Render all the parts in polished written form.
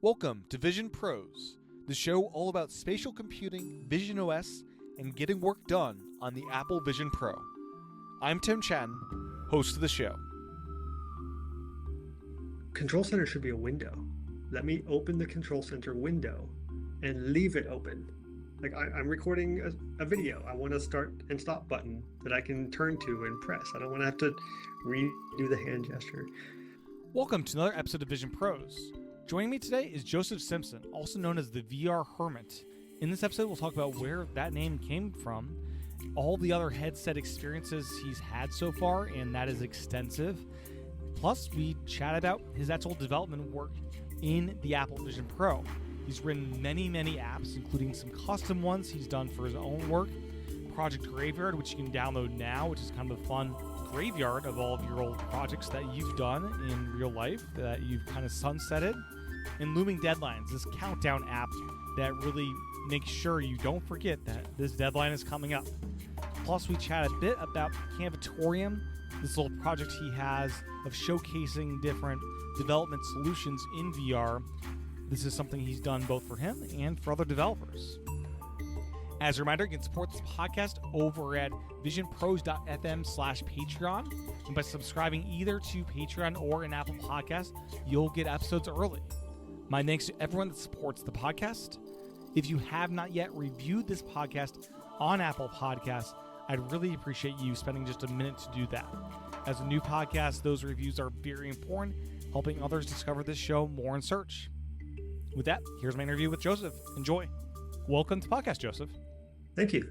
Welcome to Vision Pros, the show all about spatial computing, visionOS, and getting work done on the Apple Vision Pro. I'm Tim Chen, host of the show. Control Center should be a window. Let me open the Control Center window and leave it open. Like I'm recording a video. I want a start and stop button that I can turn to and press. I don't want to have to redo the hand gesture. Welcome to another episode of Vision Pros. Joining me today is Joseph Simpson, also known as the VR Hermit. In this episode, we'll talk about where that name came from, all the other headset experiences he's had so far, and that is extensive. Plus, we chat about his actual development work in the Apple Vision Pro. He's written many apps, including some custom ones he's done for his own work. Project Graveyard, which you can download now, which is kind of a fun graveyard of all of your old projects that you've done in real life that you've kind of sunsetted. And Looming Deadlines, this countdown app that really makes sure you don't forget that this deadline is coming up. Plus, we chat a bit about Canvatorium, this little project he has of showcasing different development solutions in VR. This is something he's done both for him and for other developers. As a reminder, you can support this podcast over at visionpros.fm/Patreon. And by subscribing either to Patreon or an Apple Podcast, you'll get episodes early. My thanks to everyone that supports the podcast. If you have not yet reviewed this podcast on Apple Podcasts, I'd really appreciate you spending just a minute to do that. As a new podcast, those reviews are very important, helping others discover this show more in search. With that, here's my interview with Joseph. Enjoy. Welcome to the podcast, Joseph. Thank you.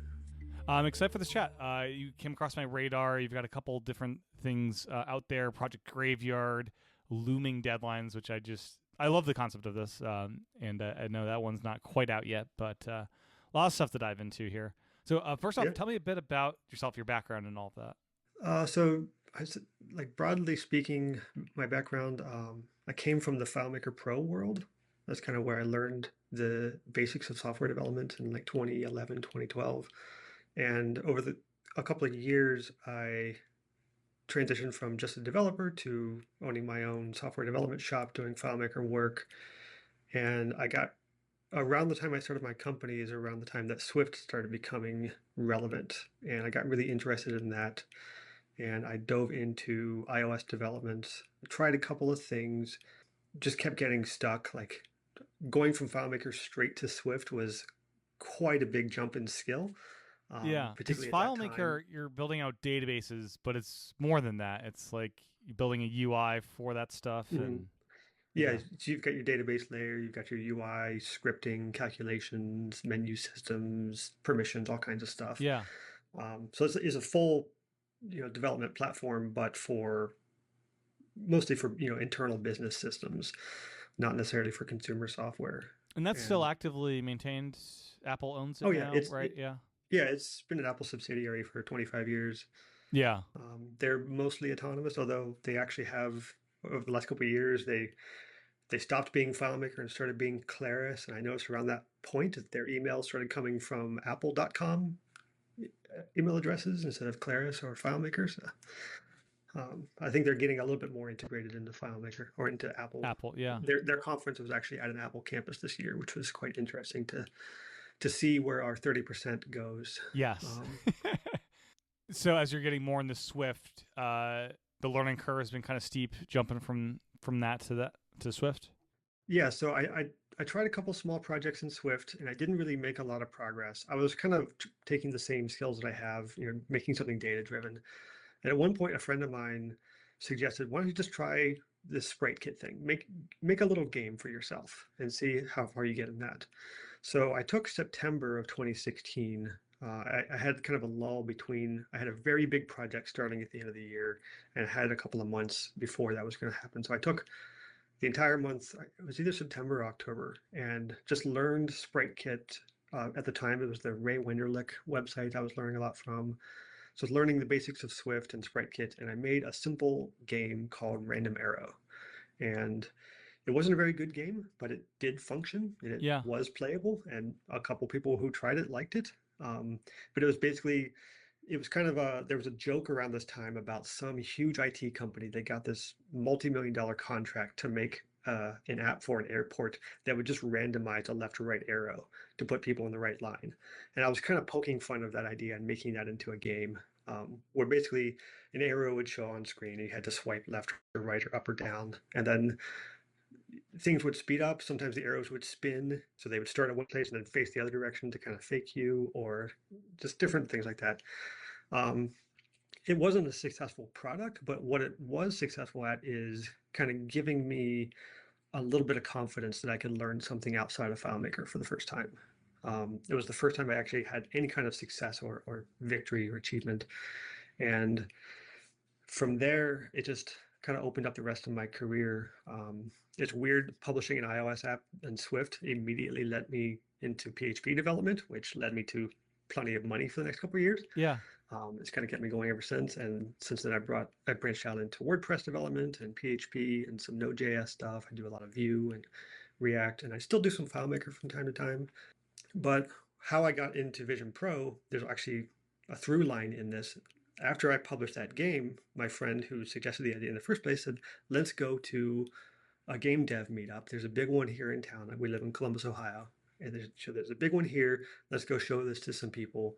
I'm excited for this chat. You came across my radar. You've got a couple different things out there. Project Graveyard, Looming Deadlines, which I love the concept of this. And I know that one's not quite out yet, but a lot of stuff to dive into here. So first off, Tell me a bit about yourself, your background, and all of that. Broadly speaking, my background, I came from the FileMaker Pro world. That's kind of where I learned the basics of software development in 2011, 2012. And over a couple of years, I transitioned from just a developer to owning my own software development shop, doing FileMaker work. And around the time I started my company is around the time that Swift started becoming relevant. And I got really interested in that. And I dove into iOS development, tried a couple of things, just kept getting stuck. Like going from FileMaker straight to Swift was quite a big jump in skill. Because FileMaker, you're building out databases, but it's more than that. It's like you're building a UI for that stuff. Mm-hmm. So you've got your database layer, you've got your UI, scripting, calculations, menu systems, permissions, all kinds of stuff. Yeah. So it's a full, development platform, but mostly for internal business systems, not necessarily for consumer software. And that's still actively maintained. Apple owns it now, right? Yeah, it's been an Apple subsidiary for 25 years. Yeah. They're mostly autonomous, although they actually have, over the last couple of years, they stopped being FileMaker and started being Claris. And I noticed around that point that their emails started coming from apple.com email addresses instead of Claris or FileMaker. So, I think they're getting a little bit more integrated into FileMaker or into Apple. Apple, yeah. Their conference was actually at an Apple campus this year, which was quite interesting to see where our 30% goes. Yes. So as you're getting more into Swift, the learning curve has been kind of steep, jumping from that to Swift. Yeah. So I tried a couple small projects in Swift, and I didn't really make a lot of progress. I was kind of taking the same skills that I have, making something data driven. And at one point, a friend of mine suggested, why don't you just try this sprite kit thing? Make a little game for yourself and see how far you get in that. So I took September of 2016. I had kind of a lull between, I had a very big project starting at the end of the year, and I had a couple of months before that was going to happen. So I took the entire month, it was either September or October, and just learned sprite kit. At the time, it was the Ray Wenderlich website I was learning a lot from. So I was learning the basics of Swift and SpriteKit, and I made a simple game called Random Arrow. And it wasn't a very good game, but it did function, and it was playable, and a couple people who tried it liked it. But it was kind of there was a joke around this time about some huge IT company. They got this multi-million-dollar contract to make an app for an airport that would just randomize a left or right arrow to put people in the right line. And I was kind of poking fun of that idea and making that into a game where basically an arrow would show on screen and you had to swipe left or right or up or down. And then things would speed up. Sometimes the arrows would spin. So they would start at one place and then face the other direction to kind of fake you, or just different things like that. Um, it wasn't a successful product, but what it was successful at is kind of giving me a little bit of confidence that I could learn something outside of FileMaker for the first time. It was the first time I actually had any kind of success or victory or achievement. And from there, it just kind of opened up the rest of my career. It's weird, publishing an iOS app in Swift immediately led me into PHP development, which led me to plenty of money for the next couple of years. Yeah. It's kind of kept me going ever since. And since then, I branched out into WordPress development and PHP and some Node.js stuff. I do a lot of Vue and React, and I still do some FileMaker from time to time. But how I got into Vision Pro, there's actually a through line in this. After I published that game, my friend who suggested the idea in the first place said, let's go to a game dev meetup. There's a big one here in town. We live in Columbus, Ohio. And there's a big one here. Let's go show this to some people.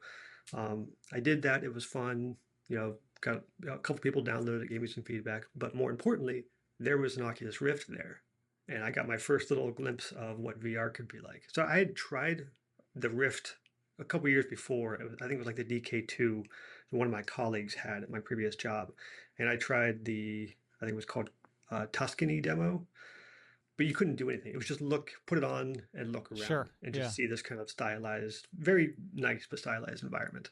I did that. It was fun. Got a couple people downloaded it, gave me some feedback. But more importantly, there was an Oculus Rift there. And I got my first little glimpse of what VR could be like. So I had tried the Rift a couple years before. I think it was like the DK2 that one of my colleagues had at my previous job. And I tried I think it was called Tuscany demo, but you couldn't do anything. It was just put it on and look around and just see this kind of stylized, very nice but stylized environment.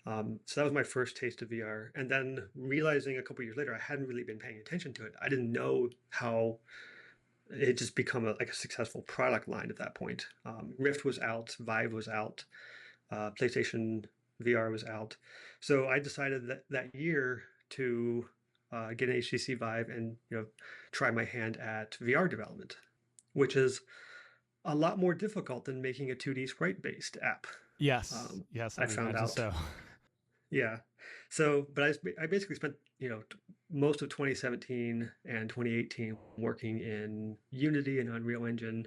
So that was my first taste of VR. And then realizing a couple years later, I hadn't really been paying attention to it. I didn't know how it just become like a successful product line at that point. Rift was out, Vive was out, PlayStation VR was out. So I decided that year to get an HTC Vive and try my hand at VR development, which is a lot more difficult than making a 2D sprite-based app. Yes. Yes, I found out. So. Yeah. So, but I basically spent most of 2017 and 2018 working in Unity and Unreal Engine,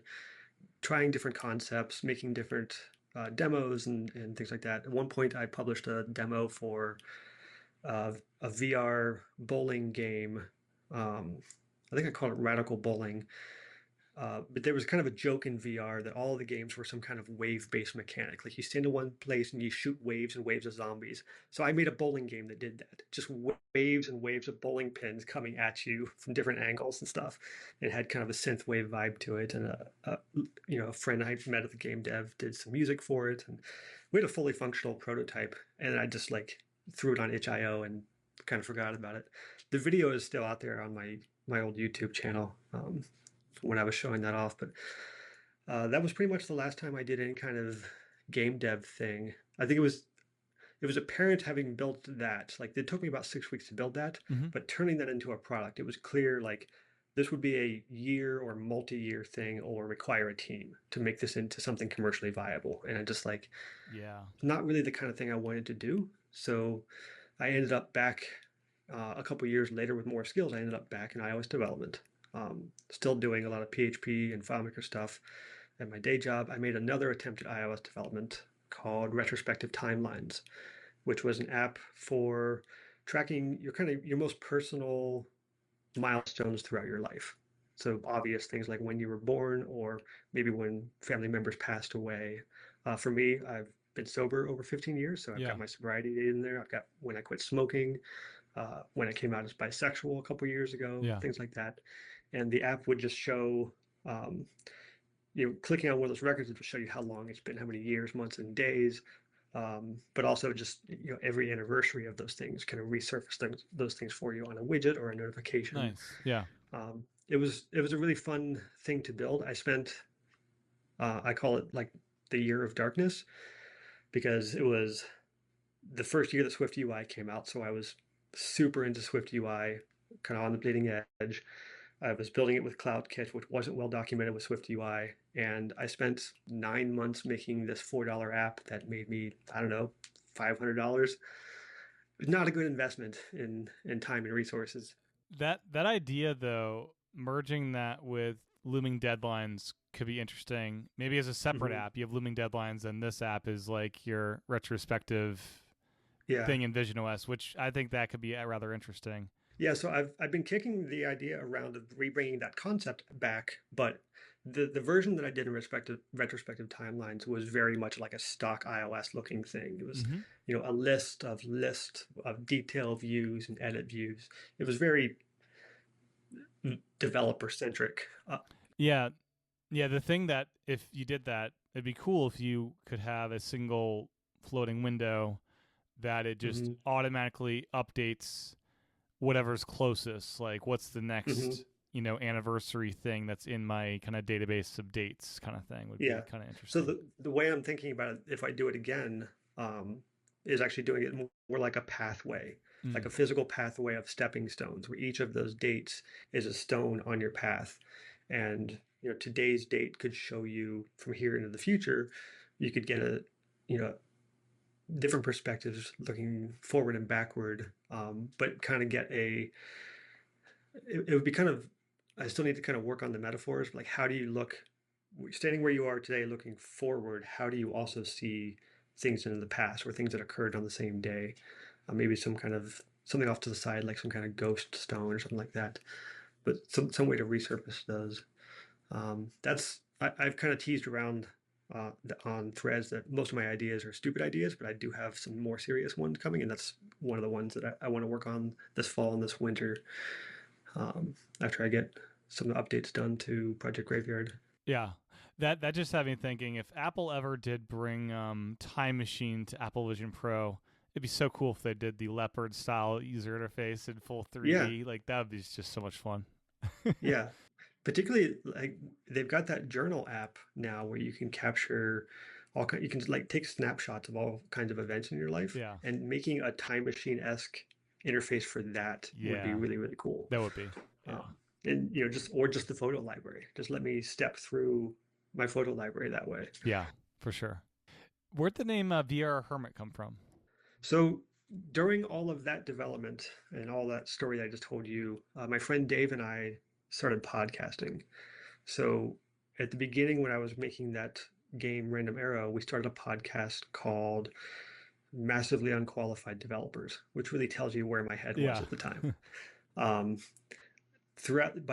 trying different concepts, making different demos and things like that. At one point, I published a demo for a VR bowling game. I think I called it Radical Bowling. But there was kind of a joke in VR that all of the games were some kind of wave-based mechanic. Like you stand in one place and you shoot waves and waves of zombies. So I made a bowling game that did that. Just waves and waves of bowling pins coming at you from different angles and stuff. It had kind of a synthwave vibe to it. And a friend I met at the game dev did some music for it. And we had a fully functional prototype. And I just threw it on itch.io and kind of forgot about it. The video is still out there on my old YouTube channel. When I was showing that off, but that was pretty much the last time I did any kind of game dev thing. I think it was apparent having built that. It took me about 6 weeks to build that, but turning that into a product, it was clear this would be a year or multi-year thing or require a team to make this into something commercially viable. And I just not really the kind of thing I wanted to do. So I ended up back a couple years later with more skills. I ended up back in iOS development. Still doing a lot of PHP and FileMaker stuff at my day job. I made another attempt at iOS development called Retrospective Timelines, which was an app for tracking your most personal milestones throughout your life. So obvious things like when you were born or maybe when family members passed away. For me, I've been sober over 15 years, so I've got my sobriety date in there. I've got when I quit smoking, when I came out as bisexual a couple years ago, things like that. And the app would just show, clicking on one of those records, it would show you how long it's been, how many years, months, and days. But also just every anniversary of those things kind of resurface those things for you on a widget or a notification. Nice. Yeah. It was a really fun thing to build. I spent, I call it the year of darkness, because it was the first year that Swift UI came out. So I was super into Swift UI, kind of on the bleeding edge. I was building it with CloudKit, which wasn't well documented with Swift UI. And I spent 9 months making this $4 app that made me, I don't know, $500. It was not a good investment in time and resources. That idea, though, merging that with Looming Deadlines could be interesting. Maybe as a separate app, you have Looming Deadlines, and this app is like your retrospective Yeah. thing in visionOS, which I think that could be rather interesting. Yeah, so I've been kicking the idea around of rebringing that concept back, but the version that I did in retrospective timelines was very much like a stock iOS looking thing. It was, a list of detail views and edit views. It was very developer centric. Yeah. The thing that if you did that, it'd be cool if you could have a single floating window that it just automatically updates whatever's closest. Like, what's the next, anniversary thing that's in my kind of database of dates kind of thing would be kind of interesting. So the way I'm thinking about it, if I do it again, is actually doing it more like a pathway, like a physical pathway of stepping stones, where each of those dates is a stone on your path. And, today's date could show you from here into the future. You could get different perspectives looking forward and backward, but kind of get it would be kind of, I still need to kind of work on the metaphors, like how do you look, standing where you are today, looking forward, how do you also see things in the past or things that occurred on the same day? Maybe something off to the side, like some kind of ghost stone or something like that, but some way to resurface those. I've kind of teased around on threads that most of my ideas are stupid ideas, but I do have some more serious ones coming, and that's one of the ones that I want to work on this fall and this winter, after I get some updates done to Project Graveyard. Yeah, that just had me thinking, if Apple ever did bring Time Machine to Apple Vision Pro, it'd be so cool if they did the leopard style user interface in full 3D. Like, that would be just so much fun. Yeah. Particularly, like, they've got that journal app now where you can capture you can like take snapshots of all kinds of events in your life. Yeah. And making a Time Machine-esque interface for that would be really, really cool. That would be. Yeah. And just the photo library. Just let me step through my photo library that way. Yeah, for sure. Where'd the name VR Hermit come from? So during all of that development and all that story that I just told you, my friend Dave and I started podcasting. So at the beginning, when I was making that game Random Arrow, we started a podcast called Massively Unqualified Developers, which really tells you where my head was at the time. By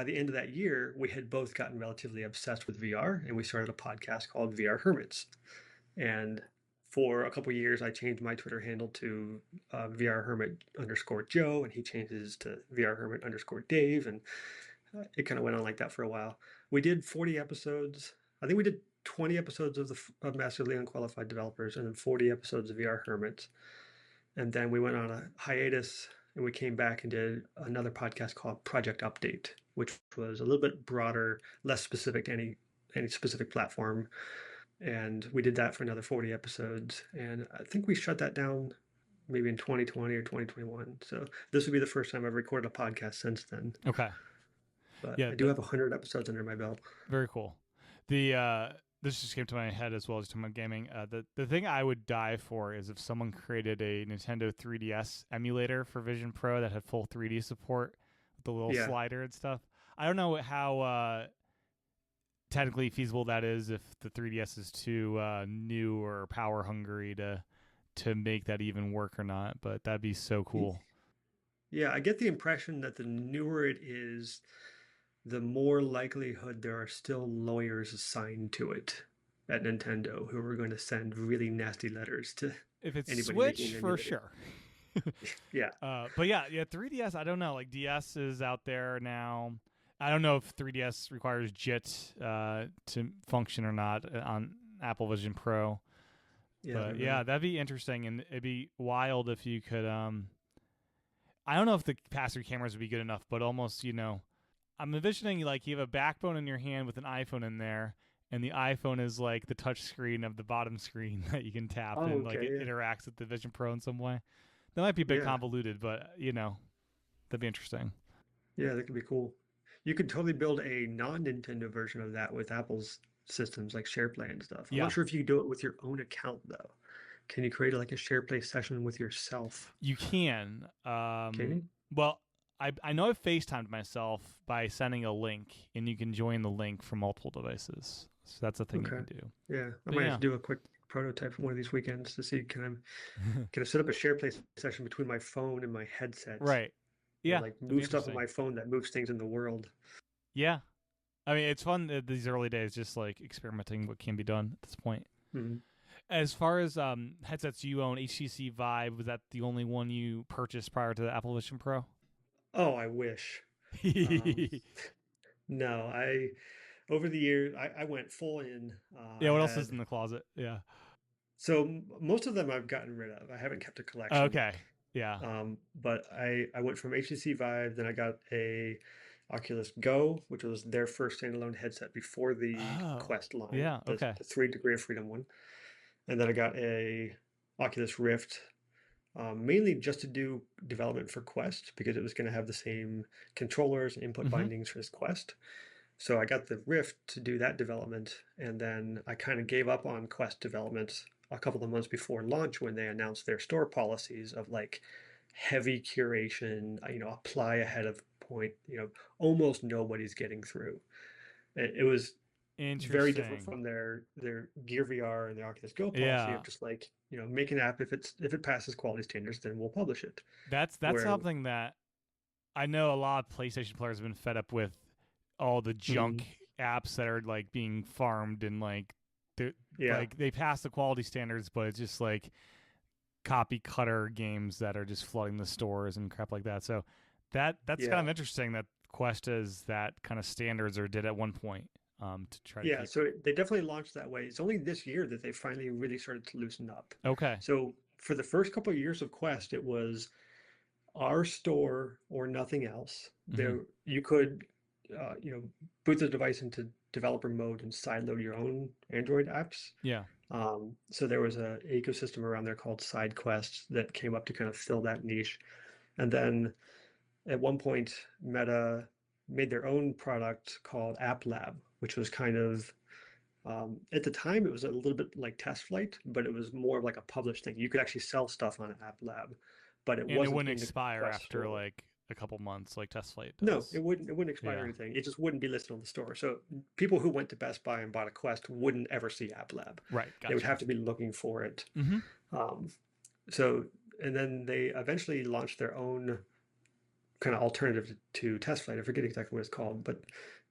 the end of that year, we had both gotten relatively obsessed with VR, and we started a podcast called VR Hermits. And for a couple of years, I changed my Twitter handle to VR Hermit _Joe, and he changed his to VR Hermit _Dave, and it kind of went on like that for a while. We did 40 episodes. I think we did 20 episodes of Massively Unqualified Developers and then 40 episodes of VR Hermits. And then we went on a hiatus and we came back and did another podcast called Project Update, which was a little bit broader, less specific to any specific platform. And we did that for another 40 episodes. And I think we shut that down maybe in 2020 or 2021. So this would be the first time I've recorded a podcast since then. Okay. But I do have 100 episodes under my belt. Very cool. This just came to my head as well as talking about gaming. The thing I would die for is if someone created a Nintendo 3DS emulator for Vision Pro that had full 3D support with the little slider and stuff. I don't know how technically feasible that is, if the 3DS is too new or power hungry to make that even work or not, but that'd be so cool. Yeah, I get the impression that the newer it is, the more likelihood there are still lawyers assigned to it at Nintendo who are going to send really nasty letters to if it's anybody Switch for sure. Yeah. But yeah, 3DS, I don't know. Like, DS is out there now. I don't know if 3DS requires JIT to function or not on Apple Vision Pro. But yeah, that'd be interesting, and it'd be wild if you could. I don't know if the pass-through cameras would be good enough, but almost, I'm envisioning like you have a backbone in your hand with an iPhone in there, and the iPhone is like the touch screen of the bottom screen that you can tap, and like it interacts with the Vision Pro in some way. That might be a bit convoluted, but that'd be interesting. Yeah, that could be cool. You could totally build a non-Nintendo version of that with Apple's systems like SharePlay and stuff. I'm not sure if you do it with your own account though. Can you create like a SharePlay session with yourself? You can. Can you? Well, I know I've FaceTimed myself by sending a link, and you can join the link from multiple devices. So that's a thing you Okay. can do. Yeah, I But might yeah. have to do a quick prototype one of these weekends to see can I set up a share play session between my phone and my headset, Right. or Yeah. like It'd be move stuff on interesting. my phone that moves things in the world. Yeah. I mean, it's fun these early days, just like experimenting what can be done at this point. Mhm. As far as headsets you own, HTC Vive, was that the only one you purchased prior to the Apple Vision Pro? Oh, I wish. Um, no, I over the years I went full in. I Yeah, what else is had in the closet? Yeah. most of them I've gotten rid of. I haven't kept a collection. Okay. Yeah. But I went from HTC Vive, then I got a Oculus Go, which was their first standalone headset before the Oh. Quest line, Yeah. Okay. the 3 Degree of Freedom one. And then I got a Oculus Rift, mainly just to do development for Quest because it was going to have the same controllers and input Mm-hmm. bindings for this Quest. So I got the Rift to do that development, and then I kind of gave up on Quest development a couple of months before launch when they announced their store policies of like heavy curation, apply ahead of point, almost nobody's getting through. It was very different Interesting. from their Gear VR and the Oculus Go policy Yeah. of just like, make an app if it passes quality standards, then we'll publish it. That's Where something that I know a lot of PlayStation players have been fed up with all the mm, junk apps that are like being farmed and like yeah, they pass the quality standards, but it's just like copy cutter games that are just flooding the stores and crap like that. So that's kind yeah. of interesting that Quest is that kind of standards or did at one point to try to Yeah, keep. so they definitely launched that way. It's only this year that they finally really started to loosen up. Okay. So for the first couple of years of Quest, it was our store or nothing else. Mm-hmm. There you could, boot the device into developer mode and sideload your own Android apps. Yeah. So there was an ecosystem around there called SideQuest that came up to kind of fill that niche. And then at one point, Meta made their own product called App Lab, which was kind of at the time it was a little bit like Test Flight, but it was more of like a published thing. You could actually sell stuff on App Lab, but it And it wasn't wouldn't in the expire Quest after store. like a couple months like Test Flight No, does. it wouldn't expire or Yeah. anything. It just wouldn't be listed on the store. So people who went to Best Buy and bought a Quest wouldn't ever see App Lab. Right. They would Gotcha. have to be looking for it. Mm-hmm. Um, so, and then they eventually launched their own kind of alternative to Test Flight. I forget exactly what it's called, but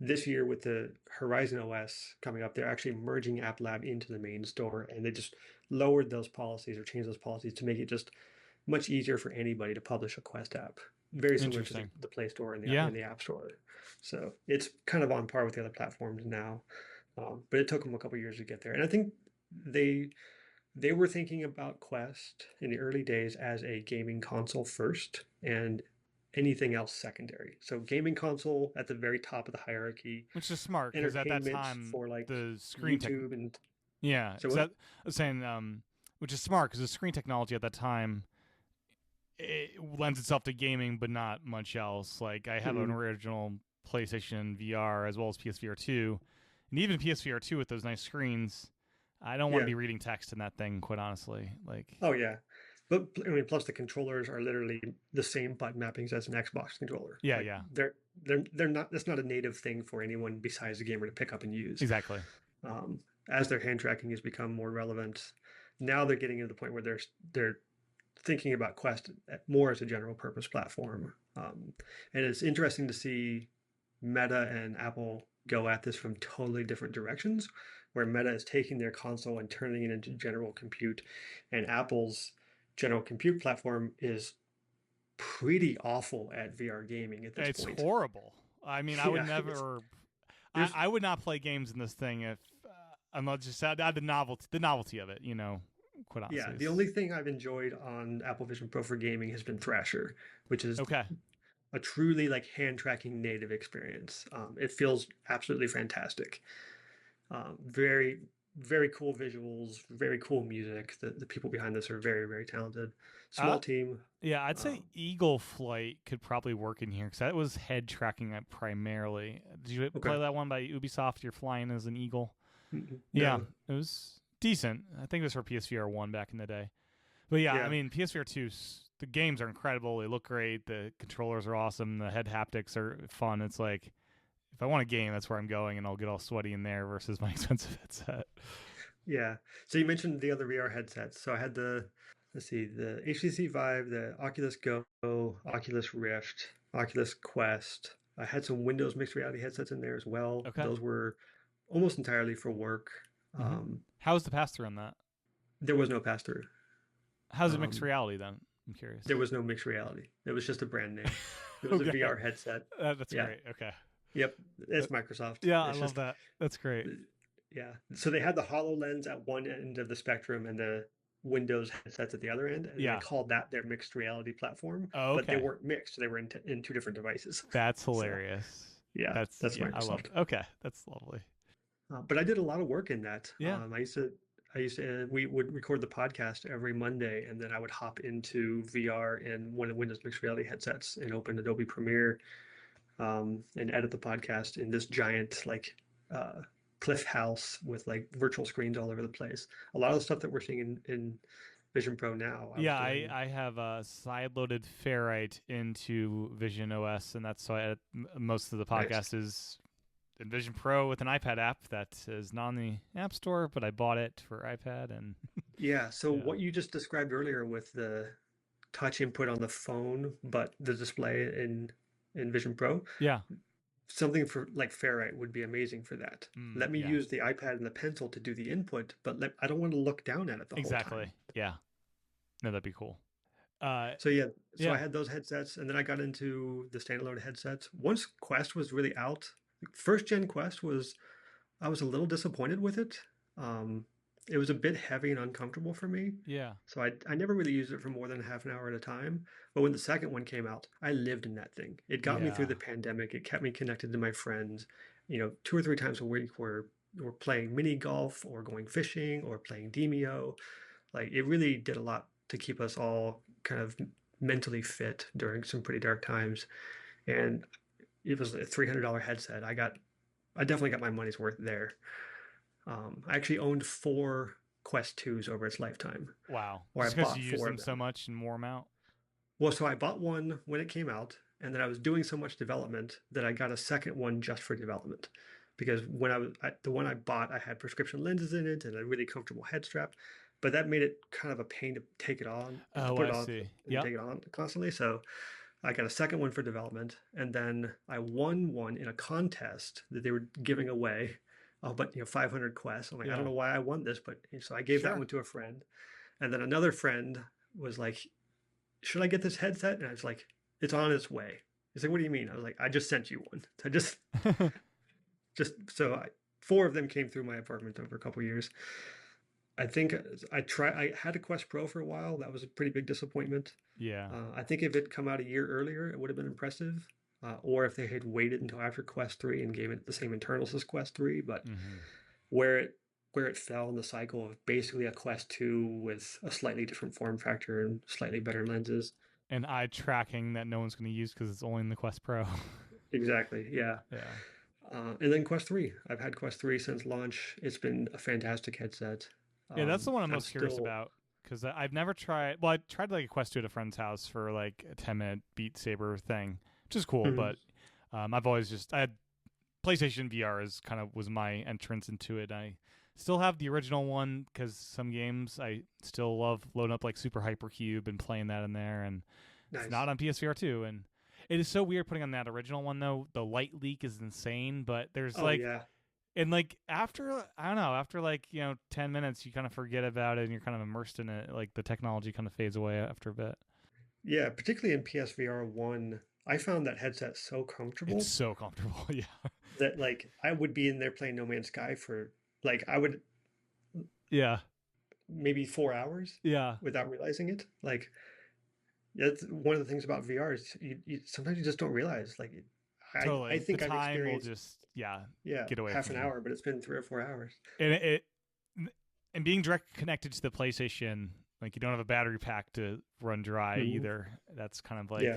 this year with the Horizon OS coming up, they're actually merging App Lab into the main store, and they just lowered those policies or changed those policies to make it just much easier for anybody to publish a Quest app. Very similar to Interesting. the Play Store and Yeah. the App Store. So it's kind of on par with the other platforms now, but it took them a couple years to get there. And I think they were thinking about Quest in the early days as a gaming console first, and anything else secondary. So gaming console at the very top of the hierarchy, Which is smart because at that entertainment time for like the screen YouTube and yeah. so So what? I was saying which is smart because the screen technology at that time it lends itself to gaming, but not much else. Like I have an Mhm. original PlayStation VR as well as PSVR 2, and even PSVR 2 with those nice screens. I don't want to Yeah. be reading text in that thing, quite honestly. Like, Oh yeah. But I mean, plus the controllers are literally the same button mappings as an Xbox controller. yeah, Like yeah, they're not. That's not a native thing for anyone besides the gamer to pick up and use. exactly. As their hand tracking has become more relevant, now they're getting to the point where they're thinking about Quest more as a general purpose platform. And it's interesting to see Meta and Apple go at this from totally different directions, where Meta is taking their console and turning it into general compute, and Apple's general compute platform is pretty awful at VR gaming at this It's point. horrible. I mean, I would Yeah, never. there's I would not play games in this thing if I'm not just the novelty of it. Quite honestly. yeah, the only thing I've enjoyed on Apple Vision Pro for gaming has been Thrasher, which is Okay. a truly like hand tracking native experience. It feels absolutely fantastic. Very, very cool visuals, very cool music. The people behind this are very, very talented. Small team. Yeah, I'd say Um, Eagle Flight could probably work in here because that was head tracking primarily. Did you Okay. play that one by Ubisoft? You're flying as an eagle. No. Yeah, it was decent. I think it was for PSVR 1 back in the day. But yeah, Yeah. I mean, PSVR 2, the games are incredible. They look great. The controllers are awesome. The head haptics are fun. It's like, if I want a game, that's where I'm going, and I'll get all sweaty in there versus my expensive headset. Yeah. So you mentioned the other VR headsets. So I had the HTC Vive, the Oculus Go, Oculus Rift, Oculus Quest. I had some Windows mixed reality headsets in there as well. Okay. Those were almost entirely for work. How's the pass-through on that? There was no pass-through. How's it mixed reality then? I'm curious. There was no mixed reality. It was just a brand name. It was a VR headset. That's great. Okay. Yep. It's Microsoft. Yeah, it's I love that. That's great. Yeah. So they had the HoloLens at one end of the spectrum and the Windows headsets at the other end. And they called that their mixed reality platform. Oh, okay. But they weren't mixed. They were in two different devices. That's hilarious. So, yeah. That's Microsoft. Okay. That's lovely. But I did a lot of work in that. Yeah. We would record the podcast every Monday, and then I would hop into VR in one of the Windows mixed reality headsets and open Adobe Premiere and edit the podcast in this giant cliff house with like virtual screens all over the place. A lot of the stuff that we're seeing in Vision Pro now. I have side-loaded Ferrite into visionOS, and that's why most of the podcast is in Vision Pro with an iPad app that is not in the App Store, but I bought it for iPad. And what you just described earlier with the touch input on the phone, but the display in Vision Pro, something for like Ferrite would be amazing for that. Let me use the iPad and the pencil to do the input, but I don't want to look down at it the whole time. Exactly. Yeah. No, that'd be cool. I had those headsets, and then I got into the standalone headsets. Once Quest was really out, first gen Quest I was a little disappointed with it. It was a bit heavy and uncomfortable for me. Yeah. So I never really used it for more than half an hour at a time. But when the second one came out, I lived in that thing. It got me through the pandemic. It kept me connected to my friends. 2 or 3 times a week we're playing mini golf or going fishing or playing Demio. Like, it really did a lot to keep us all kind of mentally fit during some pretty dark times. And it was a $300 headset. I definitely got my money's worth there. I actually owned 4 Quest 2s over its lifetime. Wow. Just because you used them so much and wore them out? Well, so I bought one when it came out, and then I was doing so much development that I got a second one just for development. Because the one I bought, I had prescription lenses in it and a really comfortable head strap, but that made it kind of a pain to take it on. Take it on constantly. So I got a second one for development, and then I won one in a contest that they were giving away. But 500 quests. I'm like, I don't know why I won this, but so I gave that one to a friend, and then another friend was like, "Should I get this headset?" And I was like, "It's on its way." He's like, "What do you mean?" I was like, "I just sent you one." So 4 of them came through my apartment over a couple of years. I think I had a Quest Pro for a while. That was a pretty big disappointment. Yeah. I think if it had come out a year earlier, it would have been impressive. Or if they had waited until after Quest 3 and gave it the same internals as Quest 3, but where it fell in the cycle of basically a Quest 2 with a slightly different form factor and slightly better lenses. And eye tracking that no one's going to use because it's only in the Quest Pro. Exactly, yeah. And then Quest 3. I've had Quest 3 since launch. It's been a fantastic headset. Yeah, that's the one I'm most curious about, because I've never tried... Well, I tried like a Quest 2 at a friend's house for like a 10-minute Beat Saber thing, which is cool, but I've always I had PlayStation VR was my entrance into it. I still have the original one because some games I still love loading up like Super Hypercube and playing that in there, and it's not on PSVR 2. And it is so weird putting on that original one though. The light leak is insane, but there's and like after 10 minutes you kind of forget about it and you're kind of immersed in it. Like the technology kind of fades away after a bit. Yeah, particularly in PSVR 1. I found that headset so comfortable. It's so comfortable, yeah. That like I would be in there playing No Man's Sky for maybe 4 hours. Yeah. Without realizing it. Like that's one of the things about VR is you sometimes you just don't realize. Like totally. I think the time I've experienced will just get away half from an hour, but it's been 3 or 4 hours. And being direct connected to the PlayStation, like you don't have a battery pack to run dry either. That's kind of like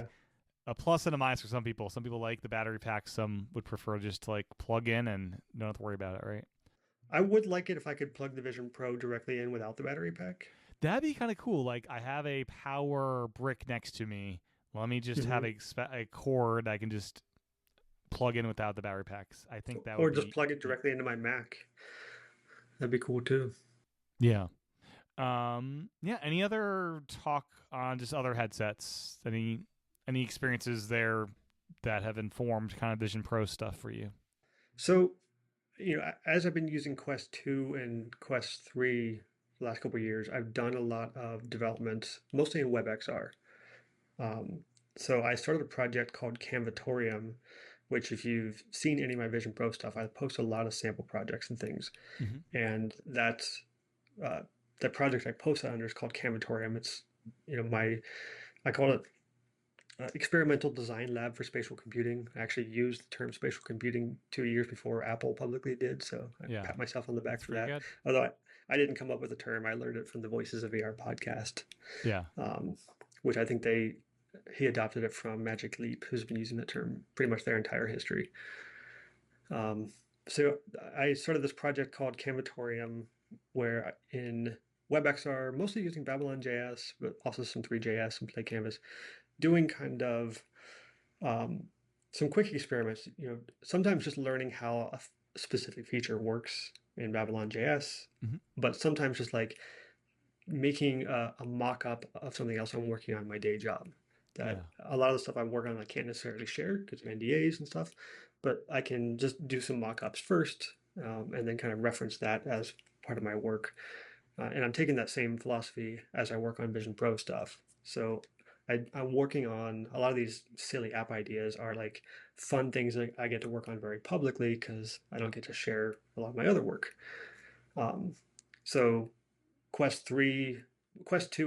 a plus and a minus for some people. Some people like the battery pack. Some would prefer just to like plug in and don't have to worry about it, right? I would like it if I could plug the Vision Pro directly in without the battery pack. That'd be kind of cool. Like, I have a power brick next to me. Let me just have a cord I can just plug in without the battery packs. I think that Or would just be plug it directly into my Mac. That'd be cool too. yeah. Yeah. Any other talk on just other headsets? Any experiences there that have informed kind of Vision Pro stuff for you? So, as I've been using Quest 2 and Quest 3 the last couple of years, I've done a lot of development, mostly in WebXR. So I started a project called Canvatorium, which if you've seen any of my Vision Pro stuff, I post a lot of sample projects and things. And that's the project I posted under is called Canvatorium. It's I call it experimental design lab for spatial computing. I actually used the term spatial computing 2 years before Apple publicly did, so I pat myself on the back for that. Good. Although I didn't come up with the term, I learned it from the Voices of VR podcast. Yeah. Which I think he adopted it from Magic Leap, who's been using the term pretty much their entire history. So I started this project called Canvatorium, where in WebXR, mostly using Babylon.js, but also some 3JS and Play Canvas, doing kind of some quick experiments. Sometimes just learning how a specific feature works in Babylon.js, but sometimes just like making a mock-up of something else I'm working on in my day job. That a lot of the stuff I'm working on I can't necessarily share because of NDAs and stuff, but I can just do some mock-ups first and then kind of reference that as part of my work. And I'm taking that same philosophy as I work on Vision Pro stuff. So I'm working on a lot of these silly app ideas are like fun things that I get to work on very publicly because I don't get to share a lot of my other work. So Quest 2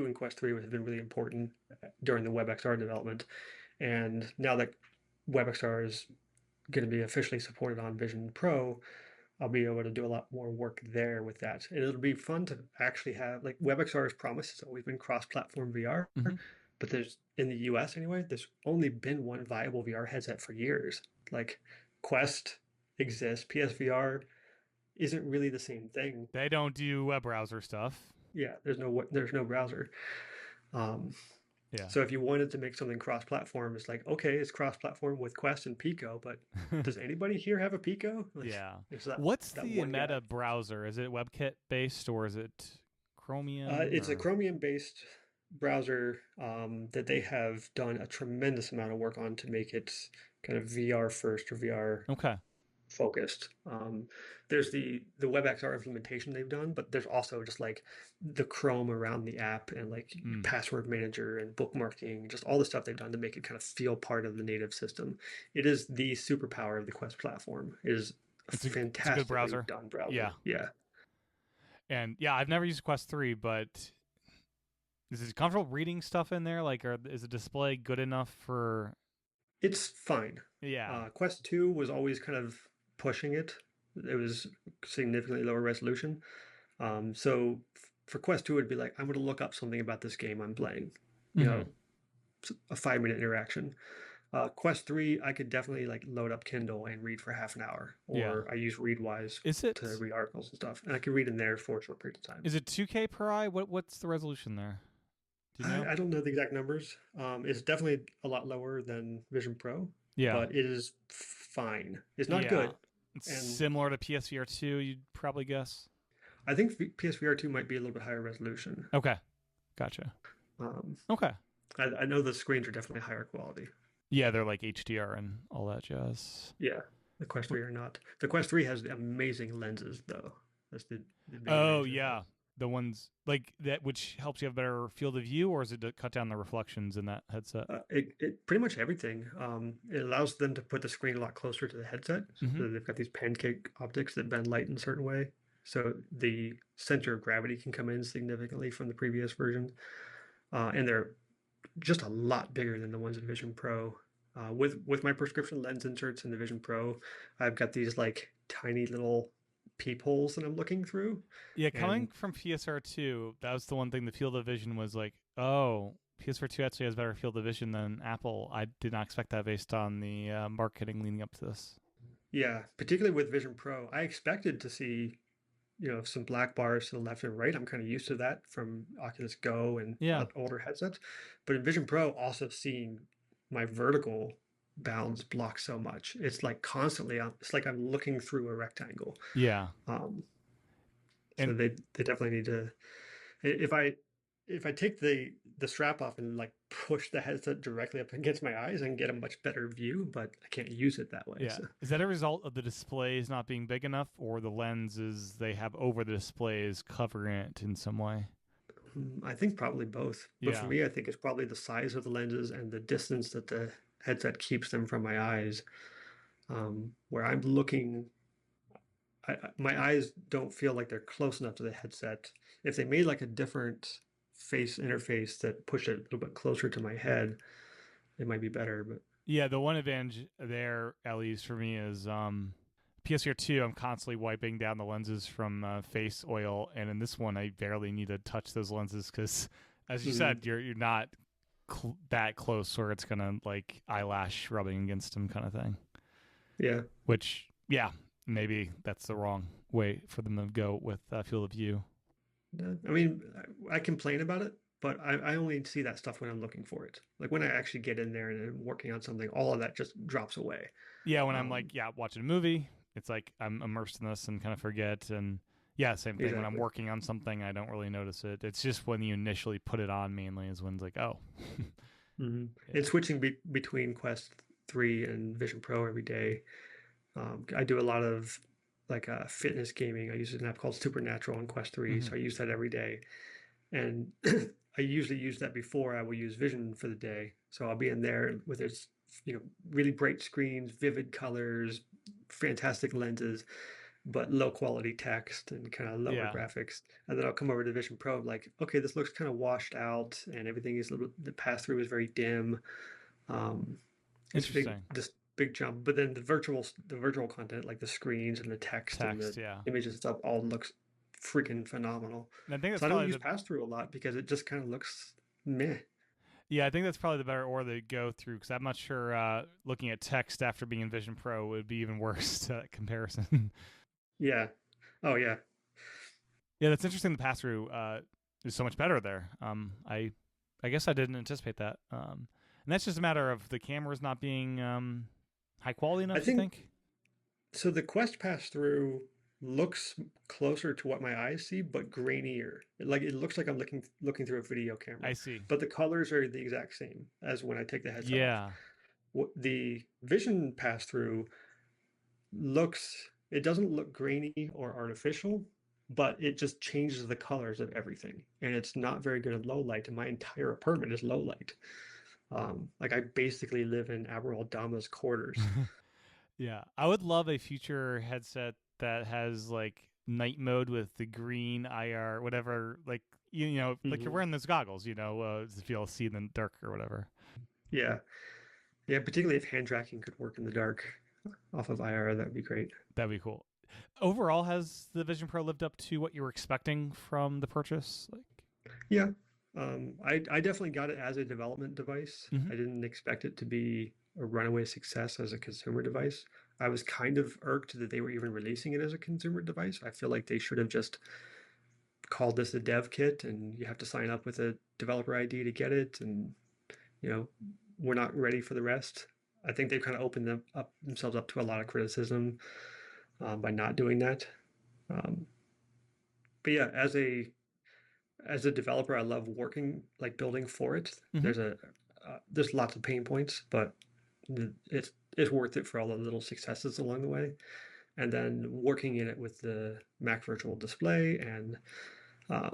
and Quest 3 have been really important during the WebXR development. And now that WebXR is going to be officially supported on Vision Pro, I'll be able to do a lot more work there with that. And it'll be fun to actually have, like WebXR's promise has always been cross-platform VR, but there's, in the US anyway, there's only been one viable VR headset for years. Like Quest exists, PSVR isn't really the same thing. They don't do web browser stuff. Yeah, there's no browser. So if you wanted to make something cross-platform, it's like, okay, it's cross-platform with Quest and Pico, but does anybody here have a Pico? Like, what's the Meta browser? Is it WebKit based or is it Chromium? It's a Chromium-based browser that they have done a tremendous amount of work on to make it kind of VR first or VR focused. There's the WebXR implementation they've done, but there's also just like the Chrome around the app and like password manager and bookmarking, just all the stuff they've done to make it kind of feel part of the native system. It is the superpower of the Quest platform. It is a fantastic browser. Done browser. Yeah. And I've never used Quest 3, but is it comfortable reading stuff in there? Like, is the display good enough for? It's fine. Yeah. Quest 2 was always kind of pushing it. It was significantly lower resolution. So for Quest 2, it'd be like, I'm going to look up something about this game I'm playing. A 5-minute interaction. Quest 3, I could definitely like load up Kindle and read for half an hour. Or I use Readwise to read articles and stuff. And I can read in there for a short period of time. Is it 2K per eye? What's the resolution there? Do you know? I don't know the exact numbers. It's definitely a lot lower than Vision Pro. Yeah. But it is fine. It's not good. It's similar to PSVR 2, you'd probably guess. I think PSVR 2 might be a little bit higher resolution. Okay. Gotcha. Okay. I know the screens are definitely higher quality. Yeah, they're like HDR and all that jazz. Yeah. The Quest 3 are not. The Quest 3 has amazing lenses, though. That's the yeah. The ones like that, which helps you have better field of view, or is it to cut down the reflections in that headset? It pretty much everything. It allows them to put the screen a lot closer to the headset. So they've got these pancake optics that bend light in a certain way. So the center of gravity can come in significantly from the previous version. And they're just a lot bigger than the ones in Vision Pro. With my prescription lens inserts in the Vision Pro, I've got these like tiny little peepholes that I'm looking through. Yeah, coming from PSVR 2, that was the one thing. The field of vision was like, oh, PSVR 2 actually has better field of vision than Apple. I did not expect that based on the marketing leading up to this. Yeah, particularly with Vision Pro, I expected to see some black bars to the left and right. I'm kind of used to that from Oculus Go and Yeah. older headsets. But in Vision Pro, also seeing my vertical bounds block so much. It's like constantly it's like I'm looking through a rectangle. Yeah. Um, so And they definitely need to if I take the strap off and like push the headset directly up against my eyes, I can get a much better view, but I can't use it that way. yeah, So is that a result of the displays not being big enough, or the lenses they have over the displays covering it in some way? I think probably both. But for Yeah. me, I think it's probably the size of the lenses and the distance that the headset keeps them from my eyes. Where I'm looking, my eyes don't feel like they're close enough to the headset. If they made like a different face interface that pushed it a little bit closer to my head, it might be better. But Yeah, the one advantage there, at least for me, is PSVR 2, I'm constantly wiping down the lenses from face oil, and in this one, I barely need to touch those lenses because, as you mhm, said, you're not that close where it's gonna like eyelash rubbing against them kind of thing. yeah. Which, yeah, maybe that's the wrong way for them to go with field of view. I mean, I complain about it, but I only see that stuff when I'm looking for it. Like when I actually get in there and I'm working on something, all of that just drops away. Yeah, when I'm like, Um, yeah, watching a movie, it's like I'm immersed in this and kind of forget. And yeah, same thing. When I'm exactly. working on something, I don't really notice it. It's just when you initially put it on mainly is when it's like, oh, And yeah. switching between Quest 3 and Vision Pro every day. I do a lot of like fitness gaming. I use an app called Supernatural on Quest 3, Mm-hmm. so I use that every day. And I usually use that before I will use Vision for the day. So I'll be in there with its, really bright screens, vivid colors, fantastic lenses, but low quality text and kind of lower Yeah. graphics. And then I'll come over to Vision Pro, like, okay, this looks kind of washed out, and everything is a little. The pass through is very dim. Um, it's Interesting. this big jump. But then the virtual content, like the screens and the text and the Text. Yeah. images and stuff, all looks freaking phenomenal. And I think that's So I don't probably use the pass through a lot because it just kind of looks meh. yeah. I think that's probably the better order to go through because I'm not sure looking at text after being in Vision Pro would be even worse comparison. Yeah. Oh yeah. Yeah, that's interesting. The pass through is so much better there. I guess I didn't anticipate that. And that's just a matter of the cameras not being high quality I enough. You think think? so. The Quest pass through looks closer to what my eyes see, but grainier. Like it looks like I'm looking through a video I camera, see. but the colors are the exact same as when I take the headset off. Yeah. The Vision pass through looks. It doesn't look grainy or artificial, but it just changes the colors of everything, and it's not very good at low light. And my entire apartment is low light. Like I basically live in Admiral Dama's quarters. Yeah. I would love a future headset that has like night mode with the green IR, whatever. Like like you're Hmm. wearing those goggles. If you'll see in the dark or whatever. Yeah, yeah. Particularly if hand tracking could work in the dark off of IR, that'd be great. That'd be cool. Overall, has the Vision Pro lived up to what you were expecting from the purchase? Like, Yeah, I definitely got it as a development device. mm-hmm. I didn't expect it to be a runaway success as a consumer device. I was kind of irked that they were even releasing it as a consumer device. I feel like they should have just called this a dev kit, and you have to sign up with a developer ID to get it, and you know, we're not ready for the rest. I think they've kind of opened themselves up to a lot of criticism by not doing that. Um, but yeah, as a developer, I love working like building for it. Mm-hmm. There's lots of pain points, but it's worth it for all the little successes along the way. And then working in it with the Mac Virtual Display and uh,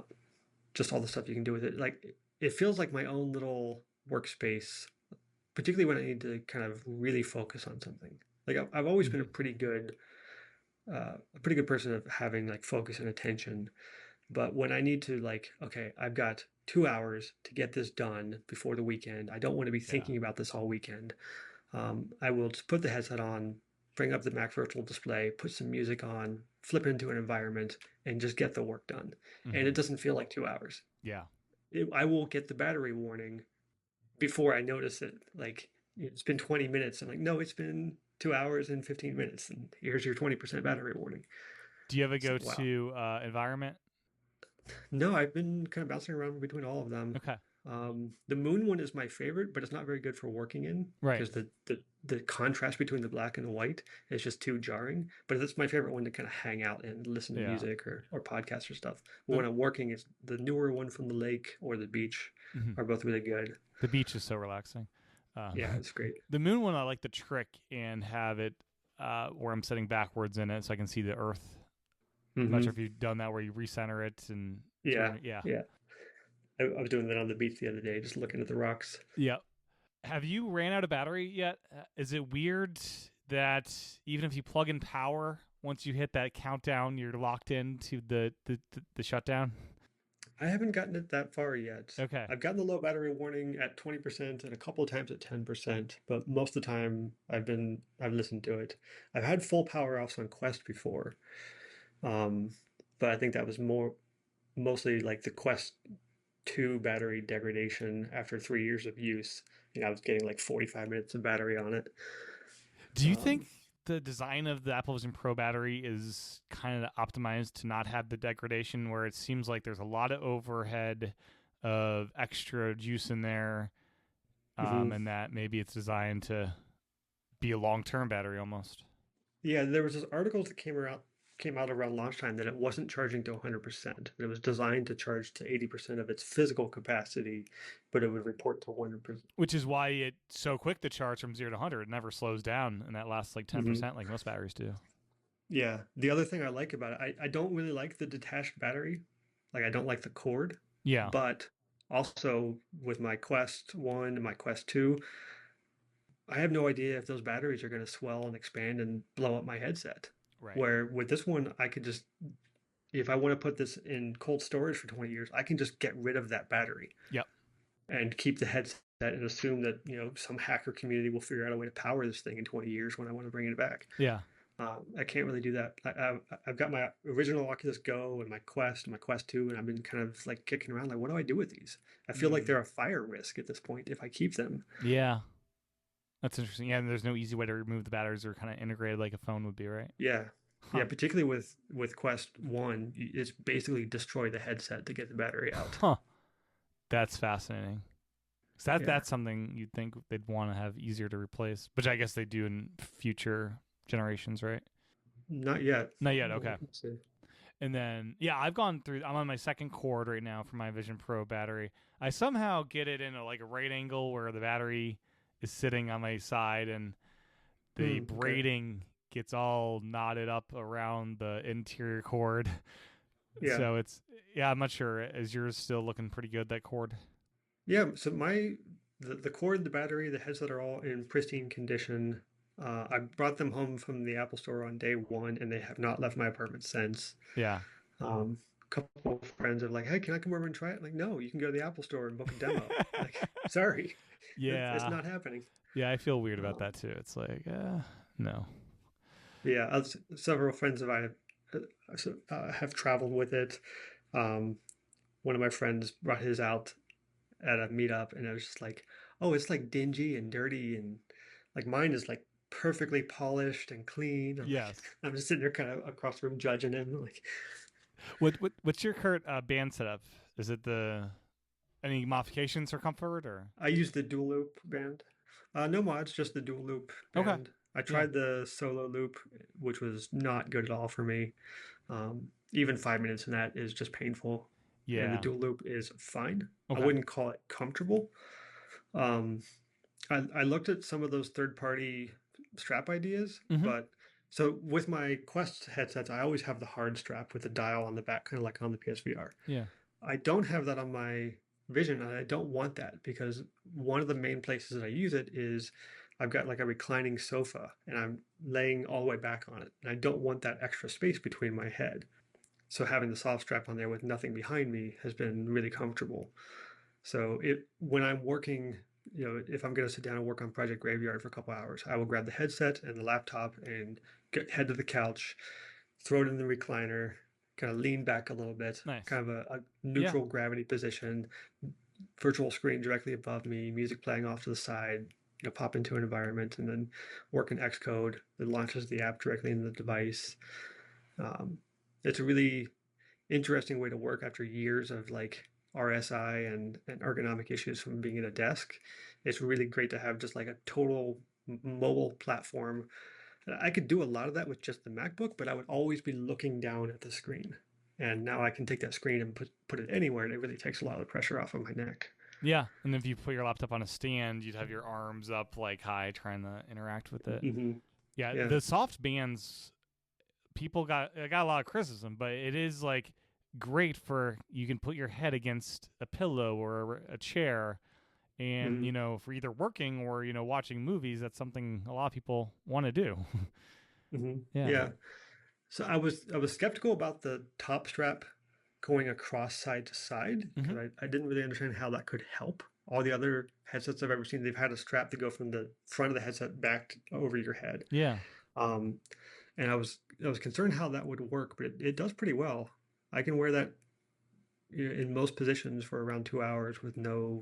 just all the stuff you can do with it, like it feels like my own little workspace, particularly when I need to kind of really focus on something. Like I've always been Mm-hmm. a pretty good person of having like focus and attention. But when I need to, like, okay, I've got 2 hours to get this done before the weekend. I don't want to be Yeah. thinking about this all weekend. I will just put the headset on, bring up the Mac Virtual Display, put some music on, flip into an environment, and just get the work done. And Mm-hmm. it doesn't feel like 2 hours. Yeah. I will get the battery warning before I notice it. Like, it's been 20 minutes. I'm like, no, it's been 2 hours and 15 minutes. And here's your 20% battery warning. Do you have a So, wow. go-to environment? No, I've been kind of bouncing around between all of them. Okay. The moon one is my favorite, but it's not very good for working in Right. because the contrast between the black and the white is just too jarring. But it's my favorite one to kind of hang out and listen to Yeah. music or podcasts or stuff. But The when I'm working, it's the newer one from the lake or the beach mhm. are both really good. The beach is so relaxing. Yeah, it's great. The moon one, I like the trick and have it where I'm sitting backwards in it so I can see the Earth. I'm not sure Hmm. if you've done that where you recenter it and Yeah, turn. Yeah. yeah. I was doing that on the beach the other day, just looking at the rocks. Yeah. Have you ran out of battery yet? Is it weird that even if you plug in power, once you hit that countdown, you're locked into the shutdown? I haven't gotten it that far yet. Okay. I've gotten the low battery warning at 20% and a couple of times at 10%, but most of the time I've listened to it. I've had full power offs on Quest before. Um, but I think that was mostly like the Quest 2 battery degradation after 3 years of use. I was getting like 45 minutes of battery on it. Do you think Um, the design of the Apple Vision Pro battery is kind of optimized to not have the degradation where it seems like there's a lot of overhead of extra juice in there, mhm. and that maybe it's designed to be a long-term battery almost? Yeah, there was this article that came out around launch time that it wasn't charging to 100%. It was designed to charge to 80% of its physical capacity, but it would report to 100%. Which is why it's so quick to charge from 0 to 100. It never slows down, and that lasts like Hmm. 10%, like most batteries do. Yeah. The other thing I like about it, I don't really like the detached battery. Like I don't like the cord, Yeah, but also with my Quest 1 and my Quest 2, I have no idea if those batteries are going to swell and expand and blow up my headset. right. Where with this one, I could just, if I want to put this in cold storage for 20 years, I can just get rid of that battery Yep. and keep the headset and assume that, some hacker community will figure out a way to power this thing in 20 years when I want to bring it back. Yeah. I can't really do that. I've got my original Oculus Go and my Quest and my Quest 2, and I've been kind of like kicking around like, what do I do with these? I feel like Mm. they're a fire risk at this point if I keep them. Yeah. That's interesting. Yeah, and there's no easy way to remove the batteries or kind of integrated like a phone would be, right? Yeah. Huh. Yeah, particularly with Quest 1, it's basically destroy the headset to get the battery out. Huh. That's fascinating. So Yeah. that's something you'd think they'd want to have easier to replace, which I guess they do in future generations, right? Not yet. Not yet. We'll Okay. see. And then, yeah, I've gone through. I'm on my second cord right now for my Vision Pro battery. I somehow get it in like a right angle where the battery is sitting on my side, and the Okay. braiding gets all knotted up around the interior cord. Yeah. So it's yeah, I'm not sure. Is yours still looking pretty good, that cord? Yeah. So the cord, the battery, the headset are all in pristine condition. I brought them home from the Apple Store on day one, and they have not left my apartment since. Yeah. A couple of friends are like, "Hey, can I come over and try it?" I'm like, no, you can go to the Apple Store and book a demo. Like, sorry, it's Yeah. not happening. Yeah, I feel weird about Um, that too. It's like, no. yeah, several friends of I have traveled with it. Um, One of my friends brought his out at a meetup, and I was just like, "Oh, it's like dingy and dirty, and like mine is like perfectly polished and clean." I'm like, Yes. I'm just sitting there kind of across the room judging him. Like, What's your current band setup? Is it the any modifications for comfort or? I use the dual loop band. No mods, just the dual loop Okay. band. I Yeah. tried the solo loop, which was not good at all for me. Even 5 minutes in that is just painful, and the Yeah. dual loop is fine. I Okay. wouldn't call it comfortable. Um, I looked at some of those third-party strap ideas, Mm-hmm. but so with my Quest headsets, I always have the hard strap with the dial on the back, kind of like on the PSVR. Yeah. I don't have that on my Vision, and I don't want that because one of the main places that I use it is I've got like a reclining sofa and I'm laying all the way back on it. And I don't want that extra space between my head. So having the soft strap on there with nothing behind me has been really comfortable. So when I'm working, if I'm going to sit down and work on Project Graveyard for a couple hours, I will grab the headset and the laptop and head to the couch, throw it in the recliner, kind of lean back a little bit, Nice. kind of a Yeah. neutral gravity position, virtual screen directly above me, music playing off to the side, pop into an environment, and then work in Xcode that launches the app directly into the device. Um, it's a really interesting way to work after years of like RSI and ergonomic issues from being at a desk. It's really great to have just like a total mobile platform. I could do a lot of that with just the MacBook, but I would always be looking down at the screen. And now I can take that screen and put it anywhere, and it really takes a lot of the pressure off of my neck. Yeah, and if you put your laptop on a stand, you'd have your arms up like high trying to interact with it. Yeah, Yeah. the soft bands people got a lot of criticism, but it is like great for you can put your head against a pillow or a chair and Mhm. for either working or watching movies. That's something a lot of people want to do. Yeah. Yeah. So I was skeptical about the top strap going across side to side because Hmm. I didn't really understand how that could help. All the other headsets I've ever seen, they've had a strap to go from the front of the headset back over your head. Yeah. Um, and I was concerned how that would work, but it does pretty well. I can wear that in most positions for around 2 hours with no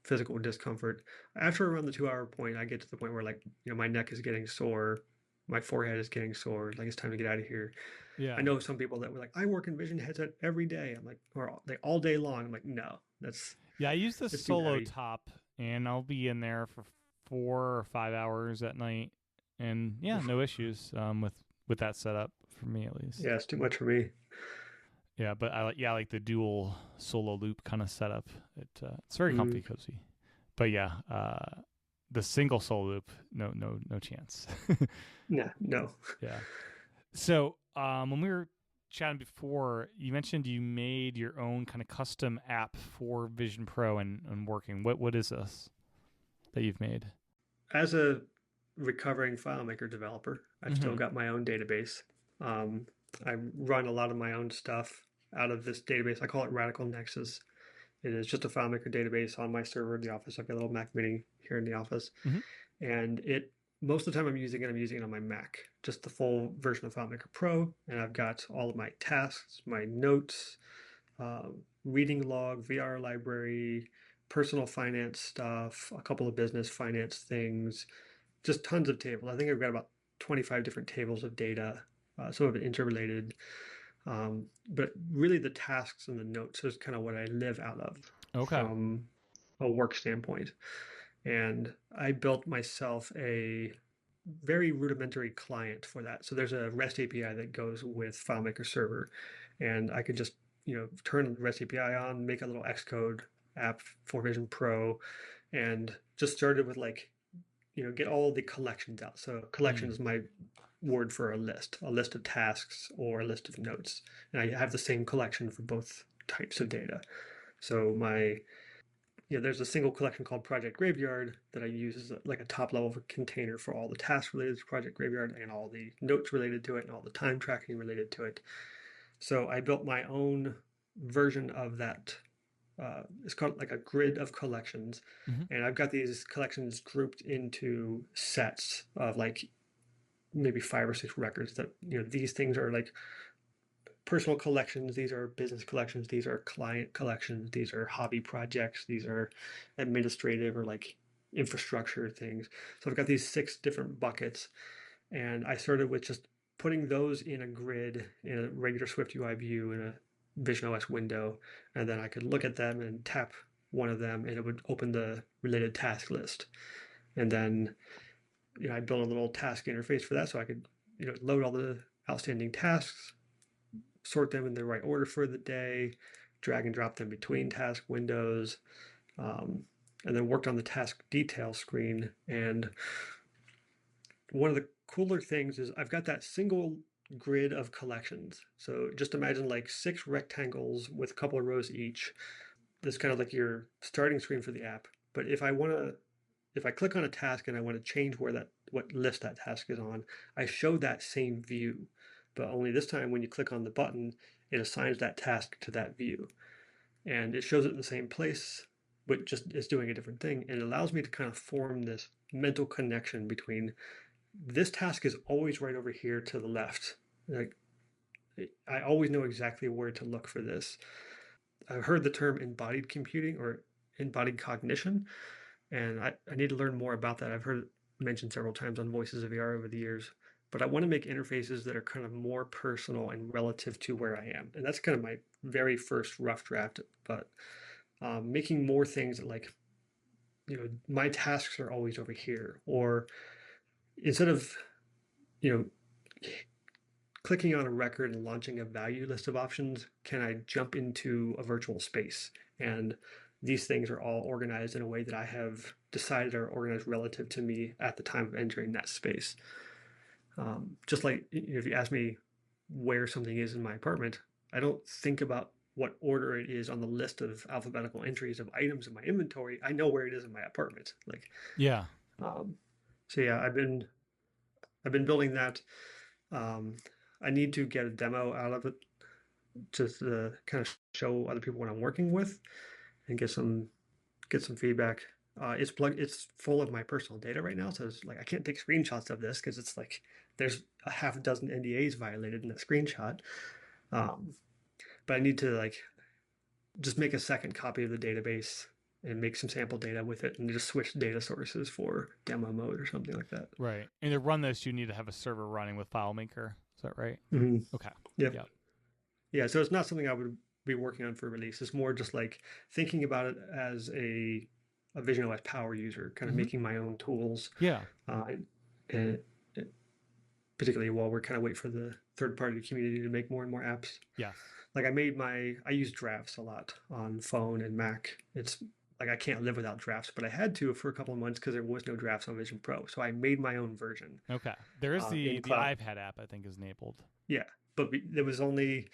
physical discomfort. After around the 2 hour point, I get to the point where like my neck is getting sore, my forehead is getting sore. Like it's time to get out of here. I Yeah. know some people that were like, I work in Vision headset every day. I'm like, or all day long. I'm like, no, Yeah. I use the that's too solo heavy. top, and I'll be in there for 4 or 5 hours at night, and yeah, Oof. no issues with that setup for me at least. Yeah, it's too much for me. Yeah, but I like the dual solo loop kind of setup. It's very comfy, Mm, cozy. But yeah, the single solo loop, no chance. yeah, no. Yeah. So when we were chatting before, you mentioned you made your own kind of custom app for Vision Pro and working. What is this that you've made? As a recovering FileMaker developer, I've still Mm-hmm. got my own database. Um, I run a lot of my own stuff out of this database. I call it Radical Nexus. It is just a FileMaker database on my server in the office. I've got a little Mac Mini here in the office, Mm-hmm. and most of the time I'm using it on my Mac, just the full version of FileMaker Pro, and I've got all of my tasks, my notes, reading log, VR library, personal finance stuff, a couple of business finance things, just tons of tables. I think I've got about 25 different tables of data, some of it interrelated. But really, the tasks and the notes is kind of what I live out of Okay. from a work standpoint. And I built myself a very rudimentary client for that. So there's a REST API that goes with FileMaker Server, and I could just turn the REST API on, make a little Xcode app for Vision Pro, and just started with like get all the collections out. So collection Mm. is my word for a list of tasks or a list of notes. And I have the same collection for both types of data. So there's a single collection called Project Graveyard that I use as like a top level container for all the tasks related to Project Graveyard and all the notes related to it and all the time tracking related to it. So I built my own version of that. It's called like a grid of collections, Mm-hmm. and I've got these collections grouped into sets of like maybe 5 or 6 records that these things are like personal collections, these are business collections, these are client collections, these are hobby projects, these are administrative or like infrastructure things. So I've got these 6 different buckets, and I started with just putting those in a grid in a regular Swift UI view in a visionOS window, and then I could look at them and tap one of them, and it would open the related task list. And then I built a little task interface for that, so I could load all the outstanding tasks, sort them in the right order for the day, drag and drop them between task windows, um, and then worked on the task detail screen. And one of the cooler things is I've got that single grid of collections. So just imagine like 6 rectangles with a couple of rows each. That's kind of like your starting screen for the app. But if I click on a task and I want to change what list that task is on, I show that same view. But only this time when you click on the button, it assigns that task to that view. And it shows it in the same place, but just it's doing a different thing. And it allows me to kind of form this mental connection between this task is always right over here to the left. Like I always know exactly where to look for this. I've heard the term embodied computing or embodied cognition, and I need to learn more about that. I've heard it mentioned several times on Voices of VR over the years, but I want to make interfaces that are kind of more personal and relative to where I am. And that's kind of my very first rough draft, but making more things that like, my tasks are always over here, or instead of, you know, clicking on a record and launching a value list of options, can I jump into a virtual space? And these things are all organized in a way that I have decided are organized relative to me at the time of entering that space. Just like if you ask me where something is in my apartment, I don't think about what order it is on the list of alphabetical entries of items in my inventory. I know where it is in my apartment. Like, Yeah. So yeah, I've been building that. Um, I need to get a demo out of it just to kind of show other people what I'm working with and get some feedback. It's full of my personal data right now, so it's like I can't take screenshots of this because it's like there's a half a dozen NDAs violated in that screenshot. But I need to like just make a second copy of the database and make some sample data with it and just switch data sources for demo mode or something like that. Right. And to run this, you need to have a server running with FileMaker. Is that right? Mm-hmm. Okay. Yep. Yeah. So it's not something I would be working on for release. It's more just like thinking about it as a visionOS power user, kind of making my own tools. Yeah. And particularly while we're kind of wait for the third-party community to make more and more apps. Yes. Like I use drafts a lot on phone and Mac. It's like I can't live without drafts, but I had to for a couple of months because there was no drafts on Vision Pro. So I made my own version. Okay. There is the iPad app, I think, is enabled. Yeah, but it was only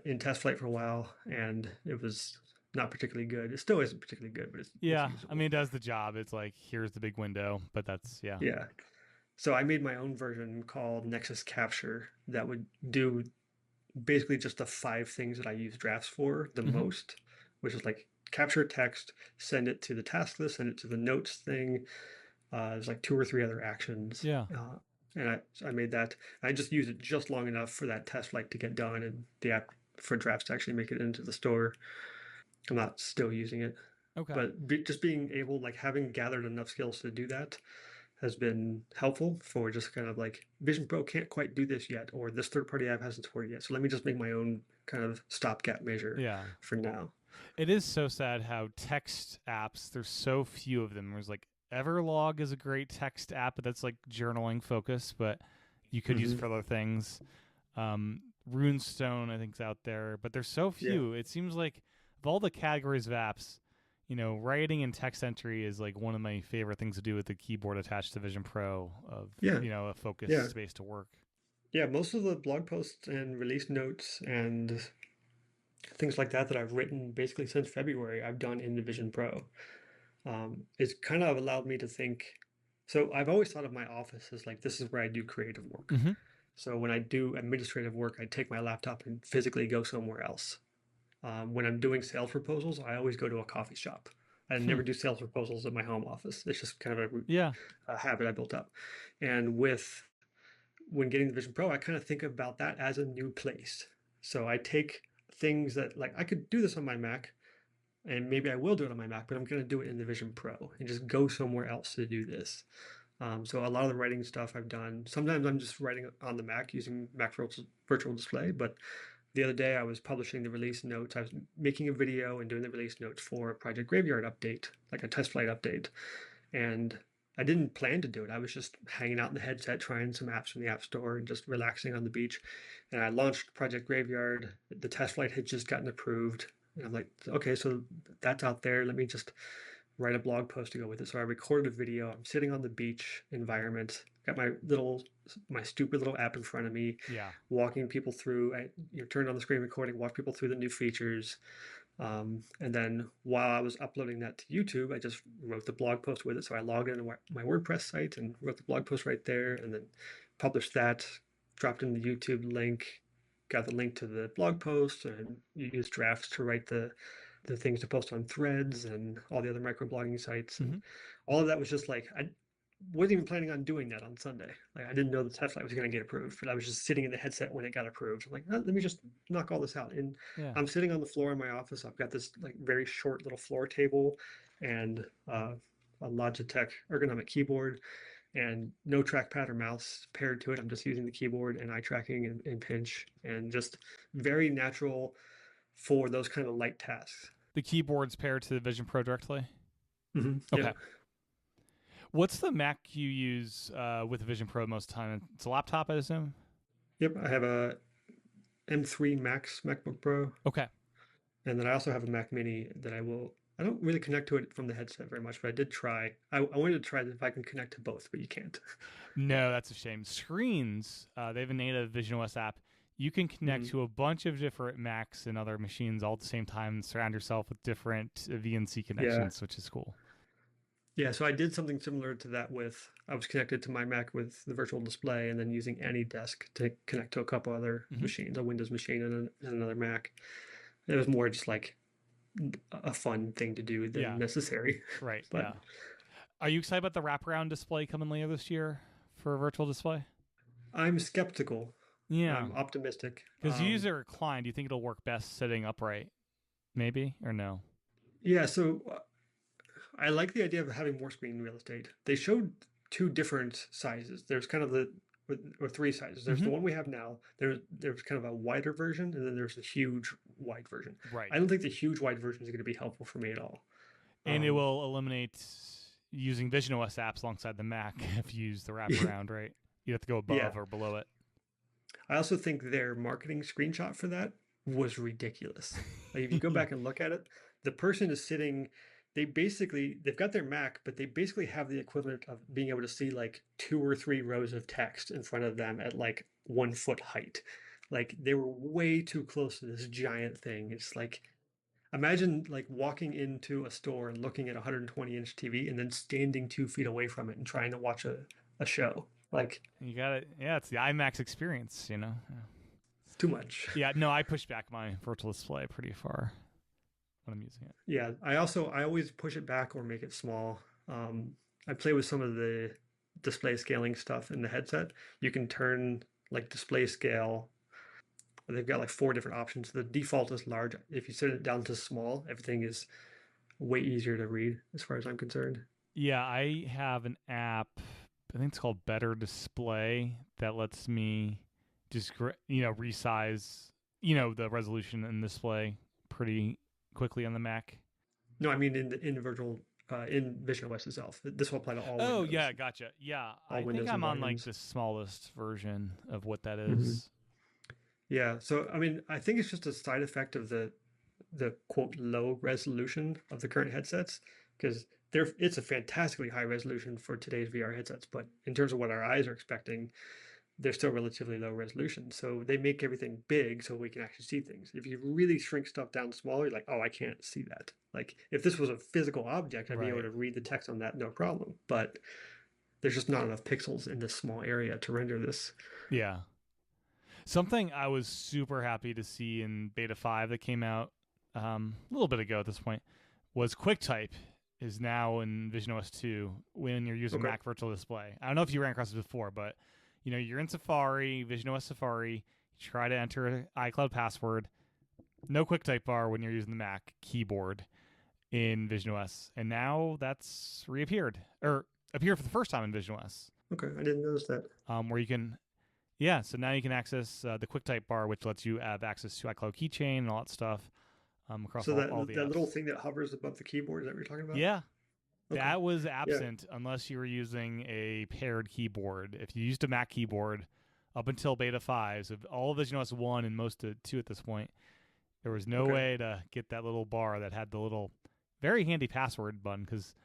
in test flight for a while, and it was not particularly good. It still isn't particularly good, but it's I mean, it does the job. It's like, here's the big window, but that's, yeah. So I made my own version called Nexus Capture that would do basically just the 5 things that I use drafts for the most, which is like capture text, send it to the task list, send it to the notes thing. There's like 2 or 3 other actions. Yeah. And I made that. I just used it just long enough for that test flight to get done and the app for drafts to actually make it into the store. I'm not still using it. Okay. But just being able, like having gathered enough skills to do that has been helpful for just kind of like Vision Pro can't quite do this yet, or this third-party app hasn't supported yet. So let me just make my own kind of stopgap measure for now. It is so sad how text apps, there's so few of them. There's like Everlog is a great text app, but that's like journaling focus, but you could use it for other things. Runestone, I think, is out there, but there's so few. It seems like of all the categories of apps, writing and text entry is like one of my favorite things to do with the keyboard attached to Vision Pro of, a focused space to work. Yeah, most of the blog posts and release notes and things like that I've written basically since February, I've done in the Vision Pro. It's kind of allowed me to think. So I've always thought of my office as like, this is where I do creative work. So when I do administrative work, I take my laptop and physically go somewhere else. When I'm doing sales proposals, I always go to a coffee shop. I never do sales proposals at my home office. It's just kind of a habit I built up. And when getting the Vision Pro, I kind of think about that as a new place. So I take things that like I could do this on my Mac, and maybe I will do it on my Mac, but I'm going to do it in the Vision Pro and just go somewhere else to do this. So a lot of the writing stuff I've done, sometimes I'm just writing on the Mac using Mac Virtual Display, but the other day I was publishing the release notes. I was making a video and doing the release notes for a Project Graveyard update, like a test flight update. And I didn't plan to do it. I was just hanging out in the headset, trying some apps from the App Store and just relaxing on the beach. And I launched Project Graveyard. The test flight had just gotten approved. And I'm like, okay, so that's out there. Let me just write a blog post to go with it. So I recorded a video. I'm sitting on the beach environment, got my stupid little app in front of me, walking people through. I turned on the screen recording, walk people through the new features. And then while I was uploading that to YouTube, I just wrote the blog post with it. So I logged into my WordPress site and wrote the blog post right there, and then published that, dropped in the YouTube link, got the link to the blog post, and used drafts to write the things to post on Threads and all the other microblogging sites. And all of that was just like, I wasn't even planning on doing that on Sunday. Like I didn't know the test flight was going to get approved, but I was just sitting in the headset when it got approved. I'm like, let me just knock all this out. And I'm sitting on the floor in my office. I've got this like very short little floor table and a Logitech ergonomic keyboard. and no trackpad or mouse paired to it. I'm just using the keyboard and eye tracking and pinch, and just very natural for those kind of light tasks. The keyboard's paired to the Vision Pro directly? Okay. Yep. What's the Mac you use with the Vision Pro most of the time? It's a laptop, I assume? Yep. I have a M3 Max MacBook Pro. Okay. And then I also have a Mac Mini that I don't really connect to it from the headset very much, but I did try. I wanted to try if I can connect to both, but you can't. No, that's a shame. Screens, they have a native visionOS app. You can connect to a bunch of different Macs and other machines all at the same time and surround yourself with different VNC connections, which is cool. Yeah, so I did something similar to that I was connected to my Mac with the virtual display and then using AnyDesk to connect to a couple other machines, a Windows machine and another Mac. It was more just like a fun thing to do than necessary. Right, but, Are you excited about the wraparound display coming later this year for a virtual display? I'm skeptical. Yeah. I'm optimistic. Because you use it reclined. Do you think it'll work best sitting upright? Maybe, or no? Yeah, so I like the idea of having more screen real estate. They showed two different sizes. There's kind of or three sizes. There's the one we have now. There's kind of a wider version, and then there's a huge wide version. Right. I don't think the huge wide version is going to be helpful for me at all. And it will eliminate using visionOS apps alongside the Mac if you use the wraparound, right? You have to go above or below it. I also think their marketing screenshot for that was ridiculous. Like if you go back and look at it, the person is sitting. They've got their Mac, but they basically have the equivalent of being able to see like 2 or 3 rows of text in front of them at like 1 foot height. Like they were way too close to this giant thing. It's like, imagine like walking into a store and looking at a 120-inch TV and then standing 2 feet away from it and trying to watch a show. Like you got it. Yeah, it's the IMAX experience, you know. Yeah. It's too much. Yeah, no, I push back my virtual display pretty far when I'm using it. Yeah, I always push it back or make it small. I play with some of the display scaling stuff in the headset. You can turn like display scale. They've got like 4 different options. The default is large. If you set it down to small, everything is way easier to read as far as I'm concerned. Yeah, I have an app, I think it's called Better Display, that lets me just resize the resolution and display pretty quickly on the Mac. No, I mean in the virtual in visionOS itself. This will apply to all. Oh Windows. Yeah, gotcha. Yeah, I think I'm on like the smallest version of what that is. Yeah, so I mean, I think it's just a side effect of the quote low resolution of the current headsets, because it's a fantastically high resolution for today's VR headsets, but in terms of what our eyes are expecting, they're still relatively low resolution. So they make everything big so we can actually see things. If you really shrink stuff down small, you're like, oh, I can't see that. Like if this was a physical object, I'd be able to read the text on that, no problem. But there's just not enough pixels in this small area to render this. Yeah. Something I was super happy to see in Beta 5 that came out a little bit ago at this point was QuickType is now in visionOS 2 when you're using Mac Virtual Display. I don't know if you ran across it before, but you're in Safari, visionOS Safari, you try to enter an iCloud password, no QuickType bar when you're using the Mac keyboard in visionOS, and now that's appeared for the first time in visionOS. Okay, I didn't notice that. Where you can, so now you can access the QuickType bar, which lets you have access to iCloud Keychain and all that stuff across all the apps. That little thing that hovers above the keyboard, is that what you're talking about? Yeah. Okay. That was absent unless you were using a paired keyboard. If you used a Mac keyboard up until Beta 5, so all of visionOS 1 and most of 2 at this point, there was no way to get that little bar that had the little very handy password button, because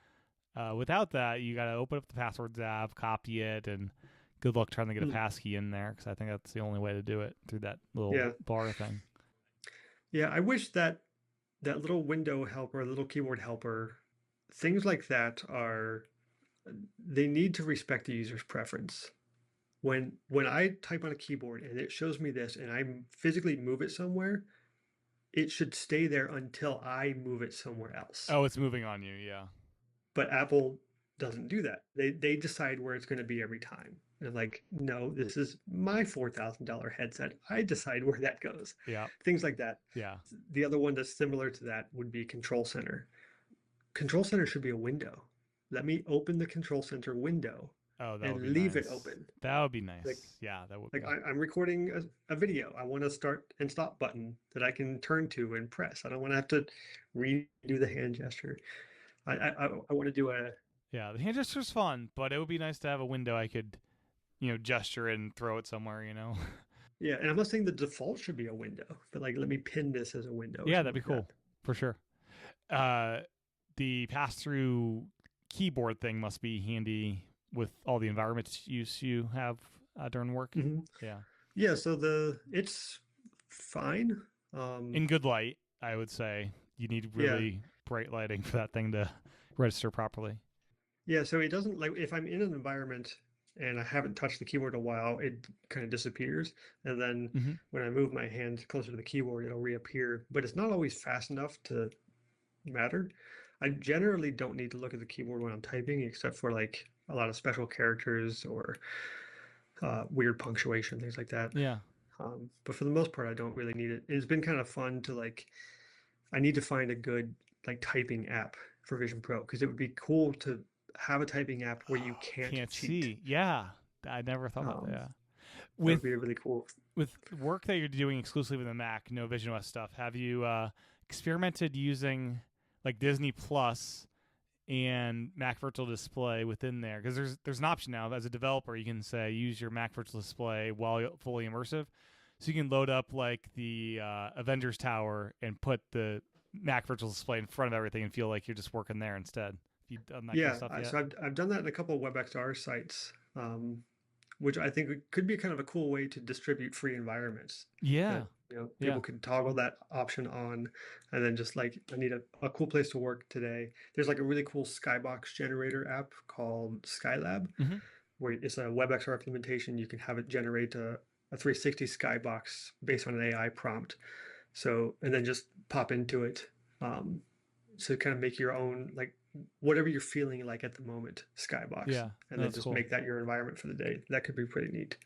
without that, you got to open up the Passwords app, copy it, and good luck trying to get a passkey in there, because I think that's the only way to do it, through that little bar thing. Yeah, I wish that little window helper, little keyboard helper, things like that they need to respect the user's preference. When I type on a keyboard and it shows me this and I physically move it somewhere, it should stay there until I move it somewhere else. Oh, it's moving on you, yeah. But Apple doesn't do that. They decide where it's going to be every time. They're like, no, this is my $4,000 headset. I decide where that goes. Yeah. Things like that. Yeah. The other one that's similar to that would be Control Center. Control Center should be a window. Let me open the Control Center window Oh, that would be and leave it nice. open. That would be Like nice. Yeah, that would like be. I'm recording a video. I want a start and stop button that I can turn to and press. I don't want to have to redo the hand gesture. I want to do a Yeah, the hand gesture's fun, but it would be nice to have a window I could, gesture and throw it somewhere. yeah, and I'm not saying the default should be a window, but like let me pin this as a window or Yeah, something that'd be like that. cool for sure. Uh, the pass-through keyboard thing must be handy with all the environment use you have during work. Hmm. Yeah, Yeah, so it's fine. in good light, I would say you need Yeah, really bright lighting for that thing to register properly. yeah. So it doesn't like if I'm in an environment and I haven't touched the keyboard in a while, it kind of disappears, and then Mm-hmm. when I move my hand closer to the keyboard, it'll reappear. But it's not always fast enough to matter. I generally don't need to look at the keyboard when I'm typing, except for like a lot of special characters or weird punctuation, things like that. Yeah. But for the most part, I don't really need it. It's been kind of fun to like, I need to find a good like typing app for Vision Pro because it would be cool to have a typing app where you can't Can't cheat. see. Yeah, I never thought about that. Um, Yeah. that With would be really cool. with work that you're doing exclusively with the Mac, no visionOS stuff, have you experimented using like Disney Plus and Mac Virtual Display within there? Because there's an option now as a developer. You can say use your Mac Virtual Display while fully immersive, so you can load up like the Avengers Tower and put the Mac Virtual Display in front of everything and feel like you're just working there instead. Have you done that kind of Yeah, stuff yet? so I've done that in a couple of WebXR sites, which I think could be kind of a cool way to distribute free environments. Yeah, That yeah. people could toggle that option on, and then just like I need a cool place to work today. There's like a really cool skybox generator app called SkyLab, Mm-hmm. where it's a WebXR implementation. You can have it generate a 360 skybox based on an AI prompt. So and then just pop into it. Um, so kind of make your own like whatever you're feeling like at the moment skybox, Yeah, and no, then that's just cool. make that your environment for the day. That could be pretty neat.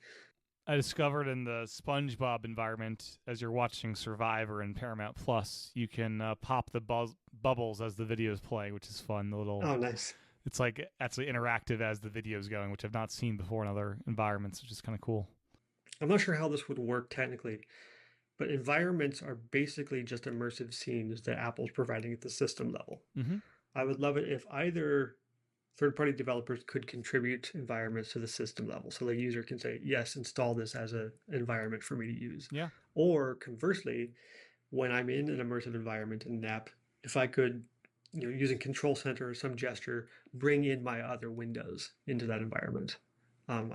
I discovered in the SpongeBob environment, as you're watching Survivor and Paramount Plus, you can pop the bubbles as the video is playing, which is fun. The little, Oh, nice. it's like actually interactive as the video is going, which I've not seen before in other environments, which is kind of cool. I'm not sure how this would work technically, but environments are basically just immersive scenes that Apple's providing at the system level. Mm-hmm. I would love it if either third-party developers could contribute environments to the system level. So the user can say, yes, install this as an environment for me to use. Yeah. Or conversely, when I'm in an immersive environment in an app, if I could, using Control Center or some gesture, bring in my other windows into that environment. I'm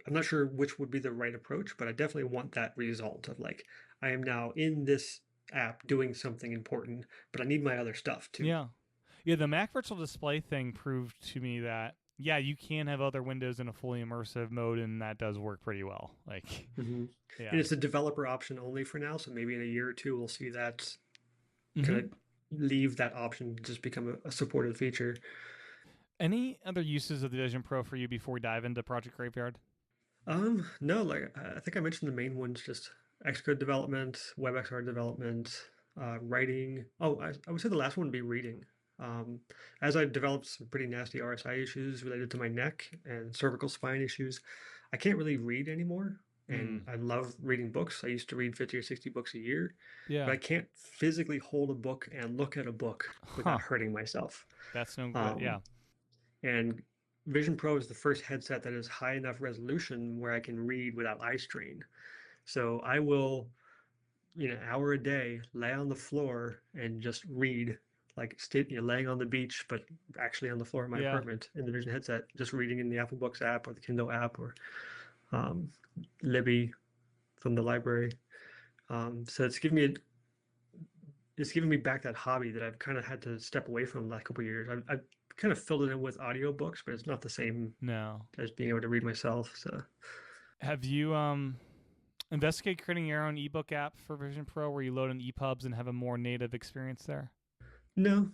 not sure which would be the right approach, but I definitely want that result of like, I am now in this app doing something important, but I need my other stuff too. Yeah. Yeah, the Mac Virtual Display thing proved to me that yeah, you can have other windows in a fully immersive mode, and that does work pretty well. Like, Hmm. yeah. And it's a developer option only for now, so maybe in a year or two we'll see that Mm-hmm. kind of leave that option just become a supported feature. Any other uses of the Vision Pro for you before we dive into Project Graveyard? No, like I think I mentioned the main ones, just Xcode development, WebXR development, writing. Oh, I would say the last one would be reading. Um, as I've developed some pretty nasty RSI issues related to my neck and cervical spine issues, I can't really read anymore. And Mm. I love reading books. I used to read 50 or 60 books a year, but Yeah. I can't physically hold a book and look at a book Huh. without hurting myself. That's no good. Um, Yeah. and Vision Pro is the first headset that is high enough resolution where I can read without eye strain. So I will, an hour a day, lay on the floor and just read, like laying on the beach, but actually on the floor of my Yeah. apartment in the Vision headset, just reading in the Apple Books app or the Kindle app or um, Libby from the library. So it's giving me back that hobby that I've kind of had to step away from the last couple of years. I've kind of filled it in with audiobooks, but it's not the same No. as being able to read myself. So Have you investigated creating your own ebook app for Vision Pro where you load in EPUBs and have a more native experience there? no,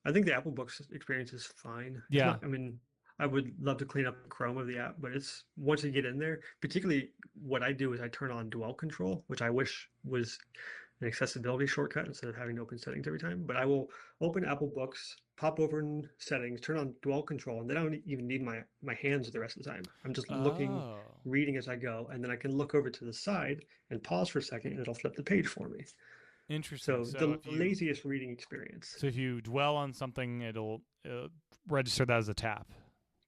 I think the Apple Books experience is fine. It's Yeah. not. I mean, I would love to clean up Chrome of the app, but it's once you get in there, particularly what I do is I turn on Dwell Control, which I wish was an accessibility shortcut instead of having to open settings every time. But I will open Apple Books, pop over in settings, turn on dwell control, and then I don't even need my hands the rest of the time. I'm just looking, Oh, reading as I go, and then I can look over to the side and pause for a second, and it'll flip the page for me. interesting. So the laziest reading experience. So if you dwell on something, it'll register that as a tap.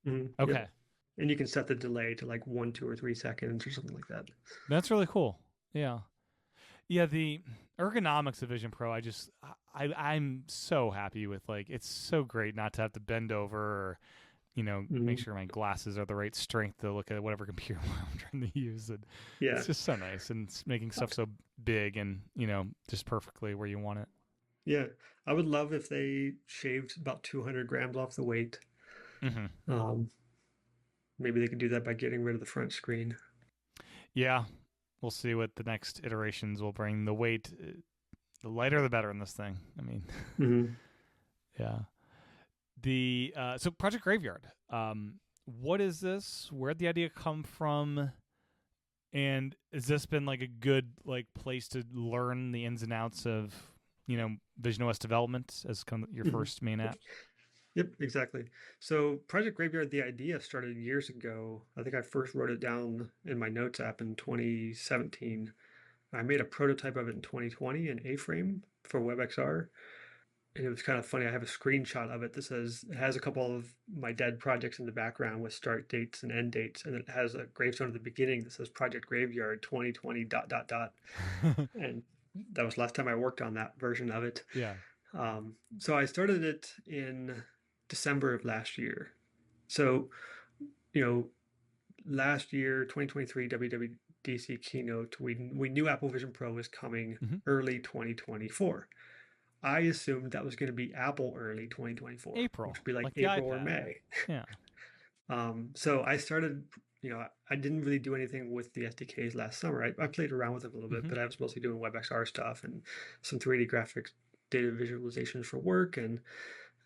Okay. Yep. And you can set the delay to like 1, 2, or 3 seconds or something like that. That's really cool. Yeah. Yeah, the ergonomics of Vision Pro, I'm so happy with. Like, it's so great not to have to bend over or, make sure my glasses are the right strength to look at whatever computer I'm trying to use. And Yeah. it's just so nice, and it's making stuff so big and, just perfectly where you want it. Yeah. I would love if they shaved about 200 grams off the weight. Maybe they could do that by getting rid of the front screen. Yeah. We'll see what the next iterations will bring. The weight, the lighter the better in this thing. I mean, yeah. So Project Graveyard. What is this? Where'd the idea come from? And has this been like a good place to learn the ins and outs of visionOS development as kind of your first main app? Yep, exactly. So Project Graveyard, the idea started years ago. I think I first wrote it down in my notes app in 2017. I made a prototype of it in 2020 in A-frame for WebXR. And it was kind of funny. I have a screenshot of it that says it has a couple of my dead projects in the background with start dates and end dates. And it has a gravestone at the beginning that says Project Graveyard 2020 ... And that was last time I worked on that version of it. Yeah. So I started it in December of last year. So, last year, 2023 WWDC keynote, we knew Apple Vision Pro was coming early 2024. I assumed that was going to be Apple early 2024. April. Which would be like April or May. Yeah. So I started, I didn't really do anything with the SDKs last summer. I played around with them a little bit, but I was mostly doing WebXR stuff and some 3D graphics data visualizations for work and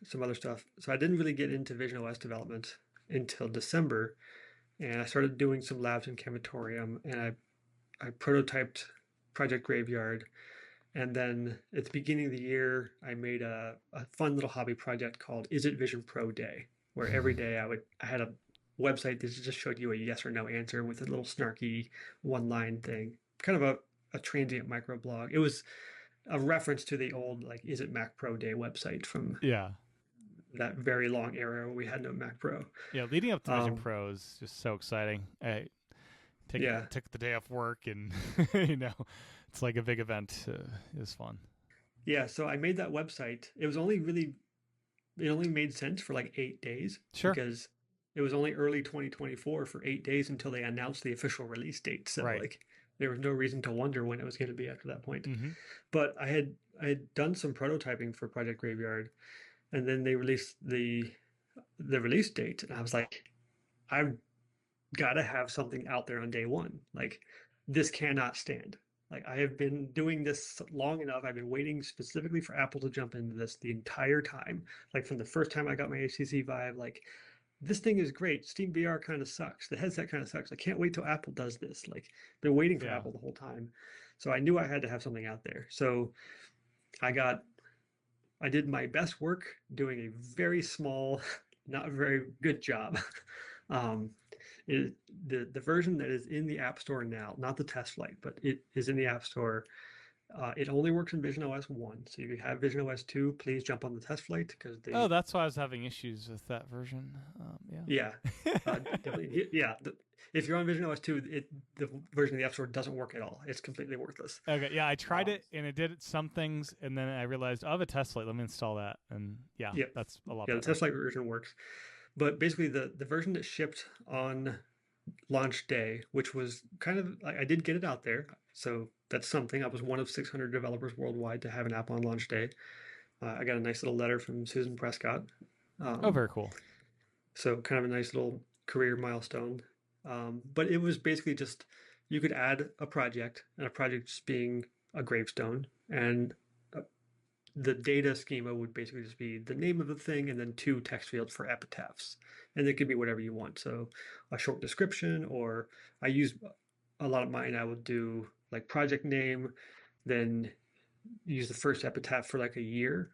some other stuff. So I didn't really get into visionOS development until December. And I started doing some labs in Canvatorium, and I prototyped Project Graveyard. And then at the beginning of the year, I made a fun little hobby project called Is It Vision Pro Day, where every day I had a website that just showed you a yes or no answer with a little snarky one-line thing, kind of a transient microblog. It was a reference to the old Is It Mac Pro Day website from that very long era where we had no Mac Pro. Yeah, leading up to Vision Pro is just so exciting. I took the day off work, and it's like a big event. It was fun. Yeah, so I made that website. It only made sense for 8 days. Sure. Because it was only early 2024 for 8 days until they announced the official release date. So there was no reason to wonder when it was going to be after that point. But I had done some prototyping for Project Graveyard, and then they released the release date, and I was like, I've got to have something out there on day one. This cannot stand. I have been doing this long enough. I've been waiting specifically for Apple to jump into this the entire time. From the first time I got my HTC Vive, this thing is great. Steam VR kind of sucks. The headset kind of sucks. I can't wait till Apple does this. Been waiting for Apple the whole time. So I knew I had to have something out there. So I did my best work doing a very small, not very good job. The version that is in the App Store now, not the test flight, but it is in the App Store. It only works in visionOS 1. So if you have visionOS 2, please jump on the test flight because that's why I was having issues with that version. Definitely. Yeah. If you're on visionOS 2, the version of the App Store doesn't work at all. It's completely worthless. Okay. Yeah, I tried it and it did some things, and then I realized I have a test flight. Let me install that, and that's a lot better. The test flight version works. But basically, the version that shipped on launch day, which was kind of I did get it out there, so that's something. I was one of 600 developers worldwide to have an app on launch day. I got a nice little letter from Susan Prescott. Very cool. So kind of a nice little career milestone. But it was basically just you could add a project, and a project just being a gravestone, and the data schema would basically just be the name of the thing and then 2 text fields for epitaphs. And it could be whatever you want. So a short description, or I use a lot of mine. I would do project name, then use the first epitaph for like a year,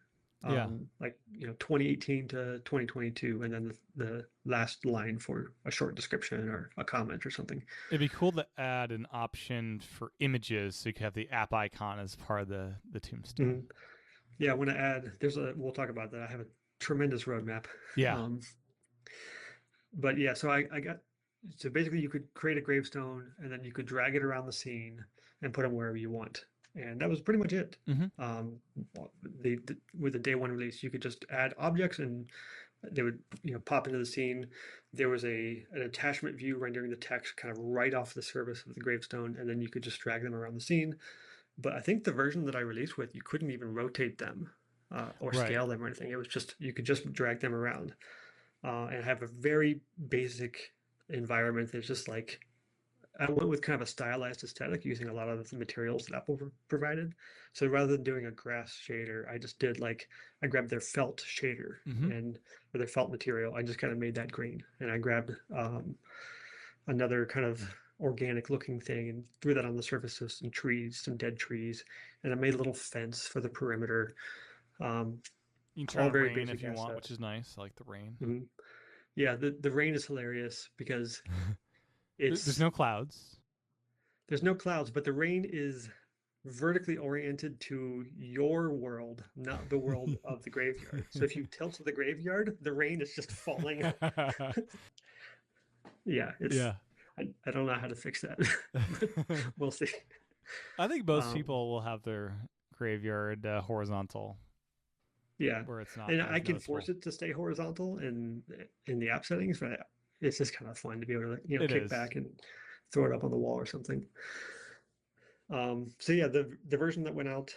Yeah. like 2018 to 2022, and then the last line for a short description or a comment or something. It'd be cool to add an option for images so you could have the app icon as part of the tombstone. Mhm. Yeah, I want to add. We'll talk about that. I have a tremendous roadmap. Yeah. Um, but yeah, so I got so basically you could create a gravestone and then you could drag it around the scene and put them wherever you want, and that was pretty much it. Mm-hmm. With the day one release, you could just add objects and they would pop into the scene. There was an attachment view rendering the text kind of right off the surface of the gravestone, and then you could just drag them around the scene. But I think the version that I released with, you couldn't even rotate them or Right. scale them or anything. It was just you could just drag them around and have a very basic environment that's just like I went with kind of a stylized aesthetic using a lot of the materials that Apple provided. So rather than doing a grass shader, I just did like I grabbed their felt shader Mm-hmm. and or their felt material. I just kind of made that green, and I grabbed another kind of organic looking thing and threw that on the surface of some trees, some dead trees, and I made a little fence for the perimeter. Um, You can turn all on very rain basic if you want, which assets. is nice. I like the rain. Mhm. Yeah, the rain is hilarious because There's it's no clouds. there's no clouds, but the rain is vertically oriented to your world, not the world of the graveyard. So if you tilt the graveyard, the rain is just falling. Yeah, it's Yeah. I don't know how to fix that, but we'll see. I think most Um, people will have their graveyard horizontal yeah, where it's not and I as can force noticeable. it to stay horizontal in the app settings, but it's just kind of fun to be able to It kick is. back and throw it up on the wall or something. So yeah, the version that went out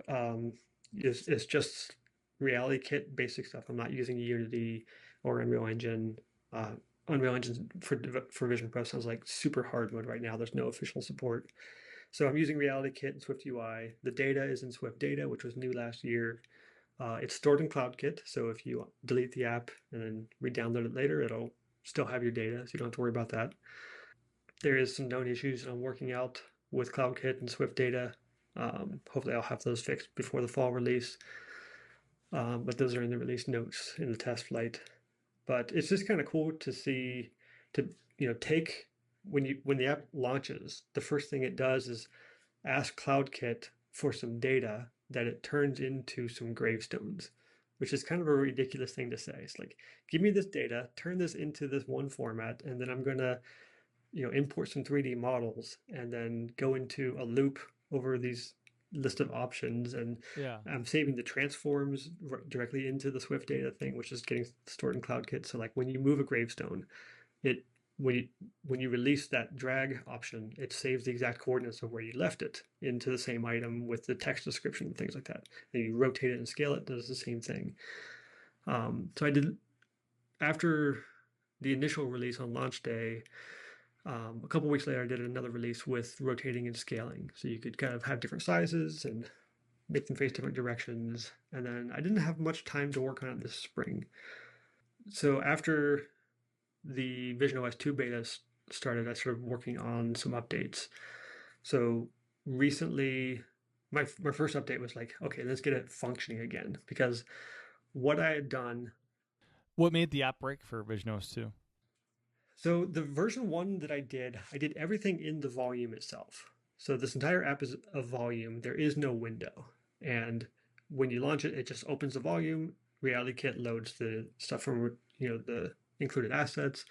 um, is just Reality Kit basic stuff. I'm not using Unity or Unreal Engine. Uh, Unreal Engine for Vision Pro sounds like super hard mode right now. There's no official support. So I'm using Reality Kit and Swift UI. The data is in Swift Data, which was new last year. It's stored in CloudKit, so if you delete the app and then re-download it later, it'll still have your data, so you don't have to worry about that. There is some known issues that I'm working out with CloudKit and Swift Data. Hopefully, I'll have those fixed before the fall release. But those are in the release notes in the test flight. But it's just kind of cool to see to take when the app launches, the first thing it does is ask CloudKit for some data that it turns into some gravestones, which is kind of a ridiculous thing to say. It's like, give me this data, turn this into this one format, and then I'm going to import some 3D models and then go into a loop over these list of options, and Yeah. I'm saving the transforms directly into the Swift data thing, which is getting stored in CloudKit. So like when you move a gravestone, it when you when you release that drag option, it saves the exact coordinates of where you left it into the same item with the text description and things like that. And you rotate it and scale it, does the same thing. So I did after the initial release on launch day. A couple weeks later, I did another release with rotating and scaling. So you could kind of have different sizes and make them face different directions. And then I didn't have much time to work on it this spring. So after the visionOS 2 beta started, I started working on some updates. So recently, my first update was like, okay, let's get it functioning again. Because what I had done What made the app break for visionOS 2? So the version one that I did everything in the volume itself. So this entire app is a volume. There is no window. And when you launch it, it just opens the volume. Reality Kit loads the stuff from the included assets.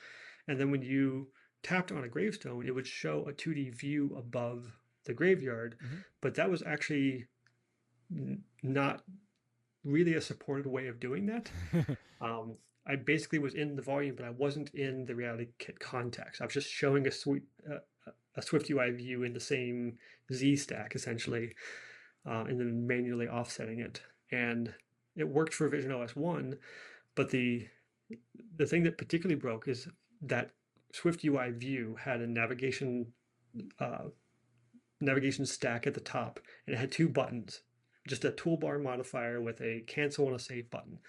And then when you tapped on a gravestone, it would show a 2D view above the graveyard. Mm-hmm. But that was actually not really a supported way of doing that. I basically was in the volume, but I wasn't in the Reality Kit context. I was just showing a Swift UI view in the same Z stack essentially, and then manually offsetting it. And it worked for visionOS 1, but the thing that particularly broke is that Swift UI view had a uh, navigation stack at the top, and it had two buttons, just a toolbar modifier with a cancel and a save button.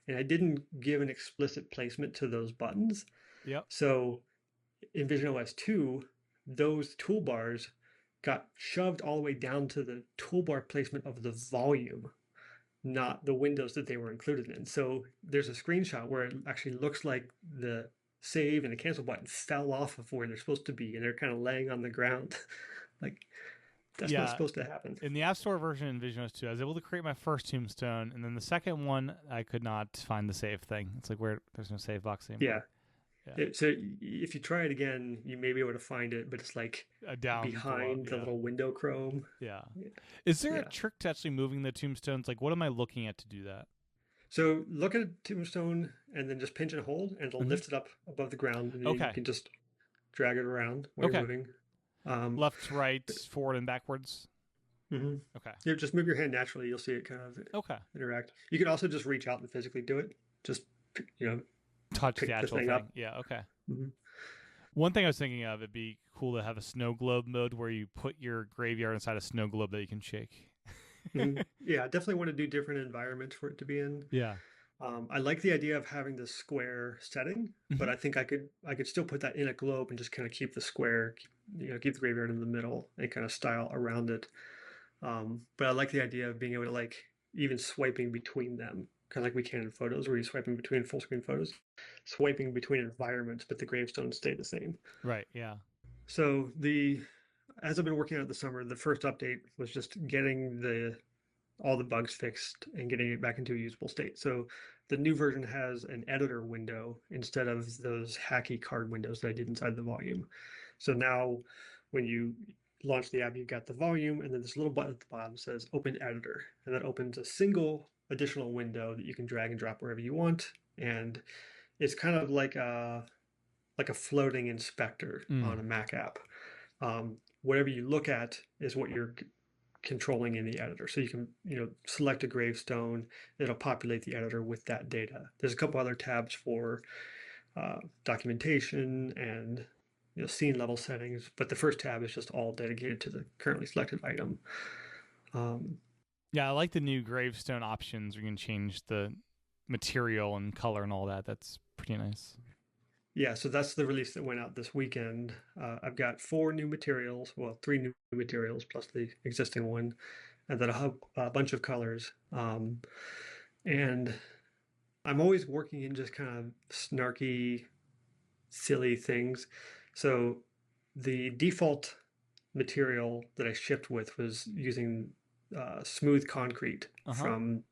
And I didn't give an explicit placement to those buttons. Yep. So in visionOS 2, those toolbars got shoved all the way down to the toolbar placement of the volume, not the windows that they were included in. So there's a screenshot where it actually looks like the save and the cancel button fell off of where they're supposed to be, and they're kind of laying on the ground. Like, that's not Yeah. supposed to happen. In the App Store version in visionOS 2, I was able to create my first tombstone, and then the second one, I could not find the save thing. It's like where there's no save box anymore. Yeah. So if you try it again, you may be able to find it, but it's like Down behind below, the little window chrome. Yeah. Is there Yeah. a trick to actually moving the tombstones? Like, what am I looking at to do that? So look at a tombstone and then just pinch and hold, and it'll lift it up above the ground, and then you can just drag it around while you're moving. Left, right, forward, and backwards. Okay. Yeah, just move your hand naturally. You'll see it kind of interact. You can also just reach out and physically do it. Just, touch the actual thing. Up. Yeah, okay. One thing I was thinking of, it'd be cool to have a snow globe mode where you put your graveyard inside a snow globe that you can shake. Yeah, I definitely want to do different environments for it to be in. Yeah. I like the idea of having the square setting, but I think I could still put that in a globe and just kind of keep the square, keep the graveyard in the middle and kind of style around it. But I like the idea of being able to like even swiping between them, kind of like we can in photos, where you're swiping between full screen photos, swiping between environments, but the gravestones stay the same. Right. Yeah. So as I've been working out the summer, the first update was just getting all the bugs fixed and getting it back into a usable state. So the new version has an editor window instead of those hacky card windows that I did inside the volume. So now when you launch the app, you've got the volume, and then this little button at the bottom says open editor, and that opens a single additional window that you can drag and drop wherever you want. And it's kind of like a floating inspector on a Mac app. Whatever you look at is what you're controlling in the editor. So you can, select a gravestone, it'll populate the editor with that data. There's a couple other tabs for documentation and scene level settings, but the first tab is just all dedicated to the currently selected item. Yeah, I like the new gravestone options where you can change the material and color and all that. That's pretty nice. Yeah, so that's the release that went out this weekend. I've got 3 new materials plus the existing one, and then a bunch of colors. And I'm always working in just kind of snarky, silly things. So the default material that I shipped with was using smooth concrete from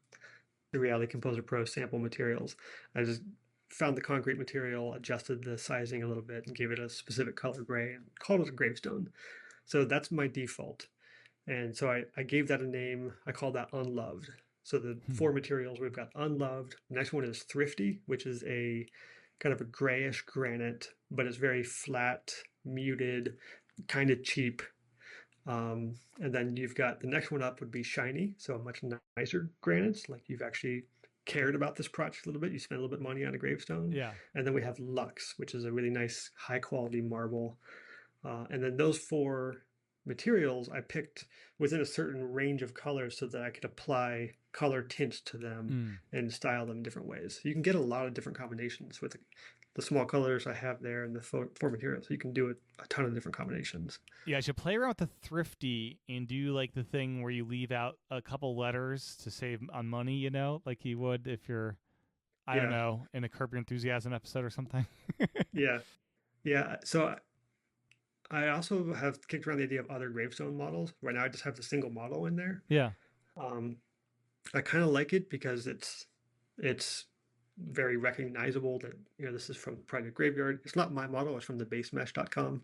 the Reality Composer Pro sample materials. I just found the concrete material, adjusted the sizing a little bit, and gave it a specific color gray and called it a gravestone. So that's my default. And so I gave that a name. I called that Unloved. So the 4 materials, we've got Unloved. The next one is Thrifty, which is a kind of a grayish granite, but it's very flat, muted, kind of cheap. And then you've got the next one up would be Shiny, so a much nicer granites, like you've actually cared about this project a little bit. You spent a little bit of money on a gravestone. Yeah. And then we have Lux, which is a really nice, high quality marble. And then those 4 materials I picked within a certain range of colors so that I could apply color tints to them and style them in different ways. So you can get a lot of different combinations with the small colors I have there and the 4 materials. So you can do a ton of different combinations. Yeah, I should play around with the Thrifty and do like the thing where you leave out a couple letters to save on money, like you would if you're, I don't know, in a Curb Your Enthusiasm episode or something. Yeah. So I also have kicked around the idea of other gravestone models. Right now I just have the single model in there. Yeah. I kind of like it because it's very recognizable that this is from Project Graveyard. It's not my model; it's from the basemesh.com.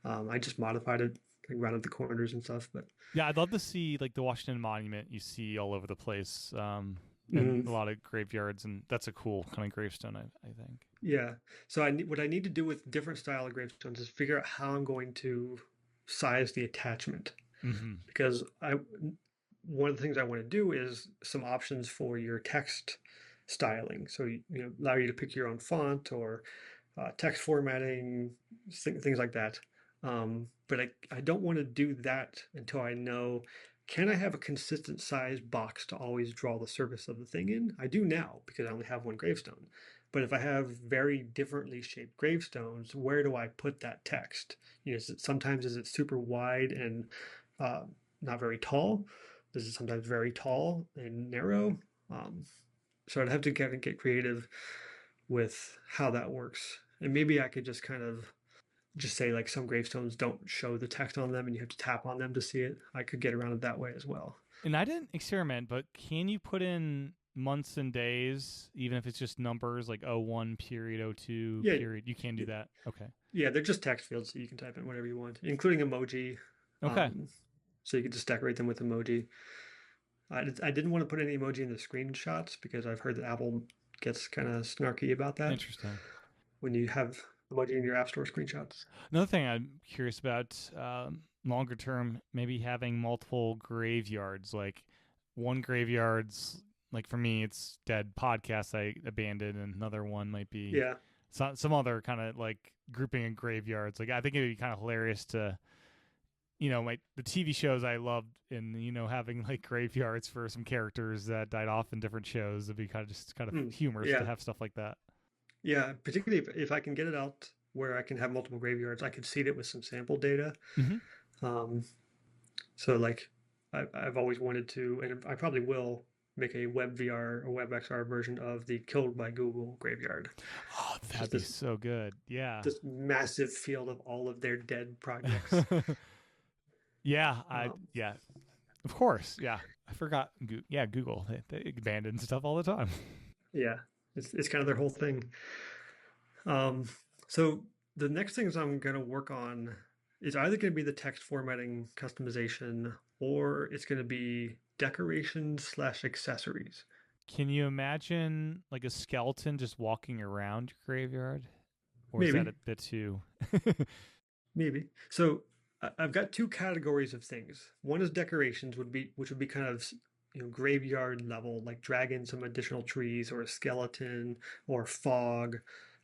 I just modified it, like rounded the corners and stuff. But yeah, I'd love to see like the Washington Monument you see all over the place, in a lot of graveyards, and that's a cool kind of gravestone, I think. Yeah. So what I need to do with different style of gravestones is figure out how I'm going to size the attachment, because one of the things I want to do is some options for your text styling. So allow you to pick your own font or text formatting, things like that. But I don't want to do that until I know, can I have a consistent size box to always draw the surface of the thing in? I do now because I only have one gravestone. But if I have very differently shaped gravestones, where do I put that text? Sometimes is it super wide and uh, not very tall? Is it sometimes very tall and narrow? So I'd have to get creative with how that works. And maybe I could just kind of just say like some gravestones don't show the text on them and you have to tap on them to see it. I could get around it that way as well. And I didn't experiment, but can you put in months and days, even if it's just numbers like 01 period, 02 Yeah, period? You can do that. Okay. yeah, they're just text fields, so you can type in whatever you want, including emoji. Okay. So you can just decorate them with emoji. I didn't want to put any emoji in the screenshots because I've heard that Apple gets kind of snarky about that Interesting. when you have emoji in your App Store screenshots. Another thing I'm curious about, longer term, maybe having multiple graveyards. Like one graveyard's, like for me, it's dead podcasts I abandoned, and another one might be Yeah, some other kind of like grouping of graveyards. Like I think it'd be kind of hilarious to, the TV shows I loved, and having like graveyards for some characters that died off in different shows. It'd be kind of humorous to yeah, have stuff like that. yeah. Particularly if I can get it out where I can have multiple graveyards, I could seed it with some sample data. Mm-hmm. Um, so like I've always wanted to, and I probably will make a WebVR or WebXR version of the Killed by Google graveyard. Oh, that'd be so good. Yeah. This massive field of all of their dead projects. Yeah, yeah, of course. Yeah, I forgot. Yeah, Google. They abandon stuff all the time. Yeah, it's kind of their whole thing. So the next things I'm going to work on is either going to be the text formatting customization, or it's going to be decorations/accessories. Can you imagine like a skeleton just walking around your graveyard, or is Maybe, that a bit too? maybe. So I've got two categories of things. One is decorations, which would be kind of graveyard level, like drag in some additional trees or a skeleton or fog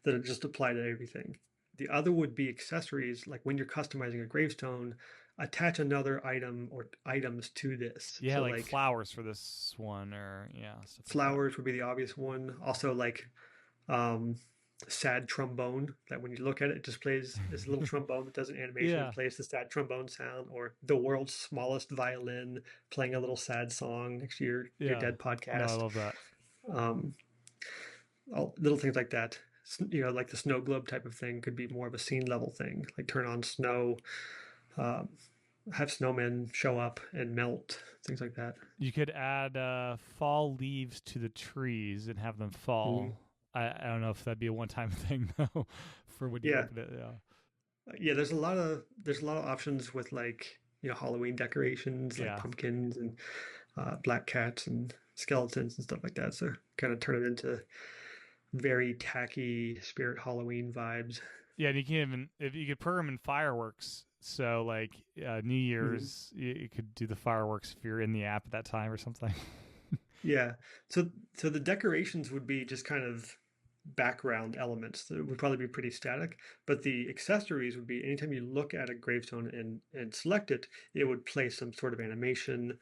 that are just apply to everything. The other would be accessories, like when you're customizing a gravestone, attach another item or items to this. Yeah, So like flowers for this one, or stuff flowers would be the obvious one. Also like sad trombone, that when you look at it, it just plays this little trombone that does an animation and plays the sad trombone sound, or the world's smallest violin playing a little sad song next to your dead podcast. No, I love that. All little things like that. Like the snow globe type of thing could be more of a scene level thing, like turn on snow, have snowmen show up and melt, things like that. You could add fall leaves to the trees and have them fall. I don't know if that'd be a one-time thing though, for when you open it. Yeah. There's a lot of options with like Halloween decorations, like pumpkins and black cats and skeletons and stuff like that. So kind of turn it into very tacky spirit Halloween vibes. Yeah, and you can even, if you could program in fireworks. So like New Year's, you could do the fireworks if you're in the app at that time or something. Yeah. So the decorations would be just kind of background elements that would probably be pretty static, but the accessories would be anytime you look at a gravestone and select it, it would play some sort of animation,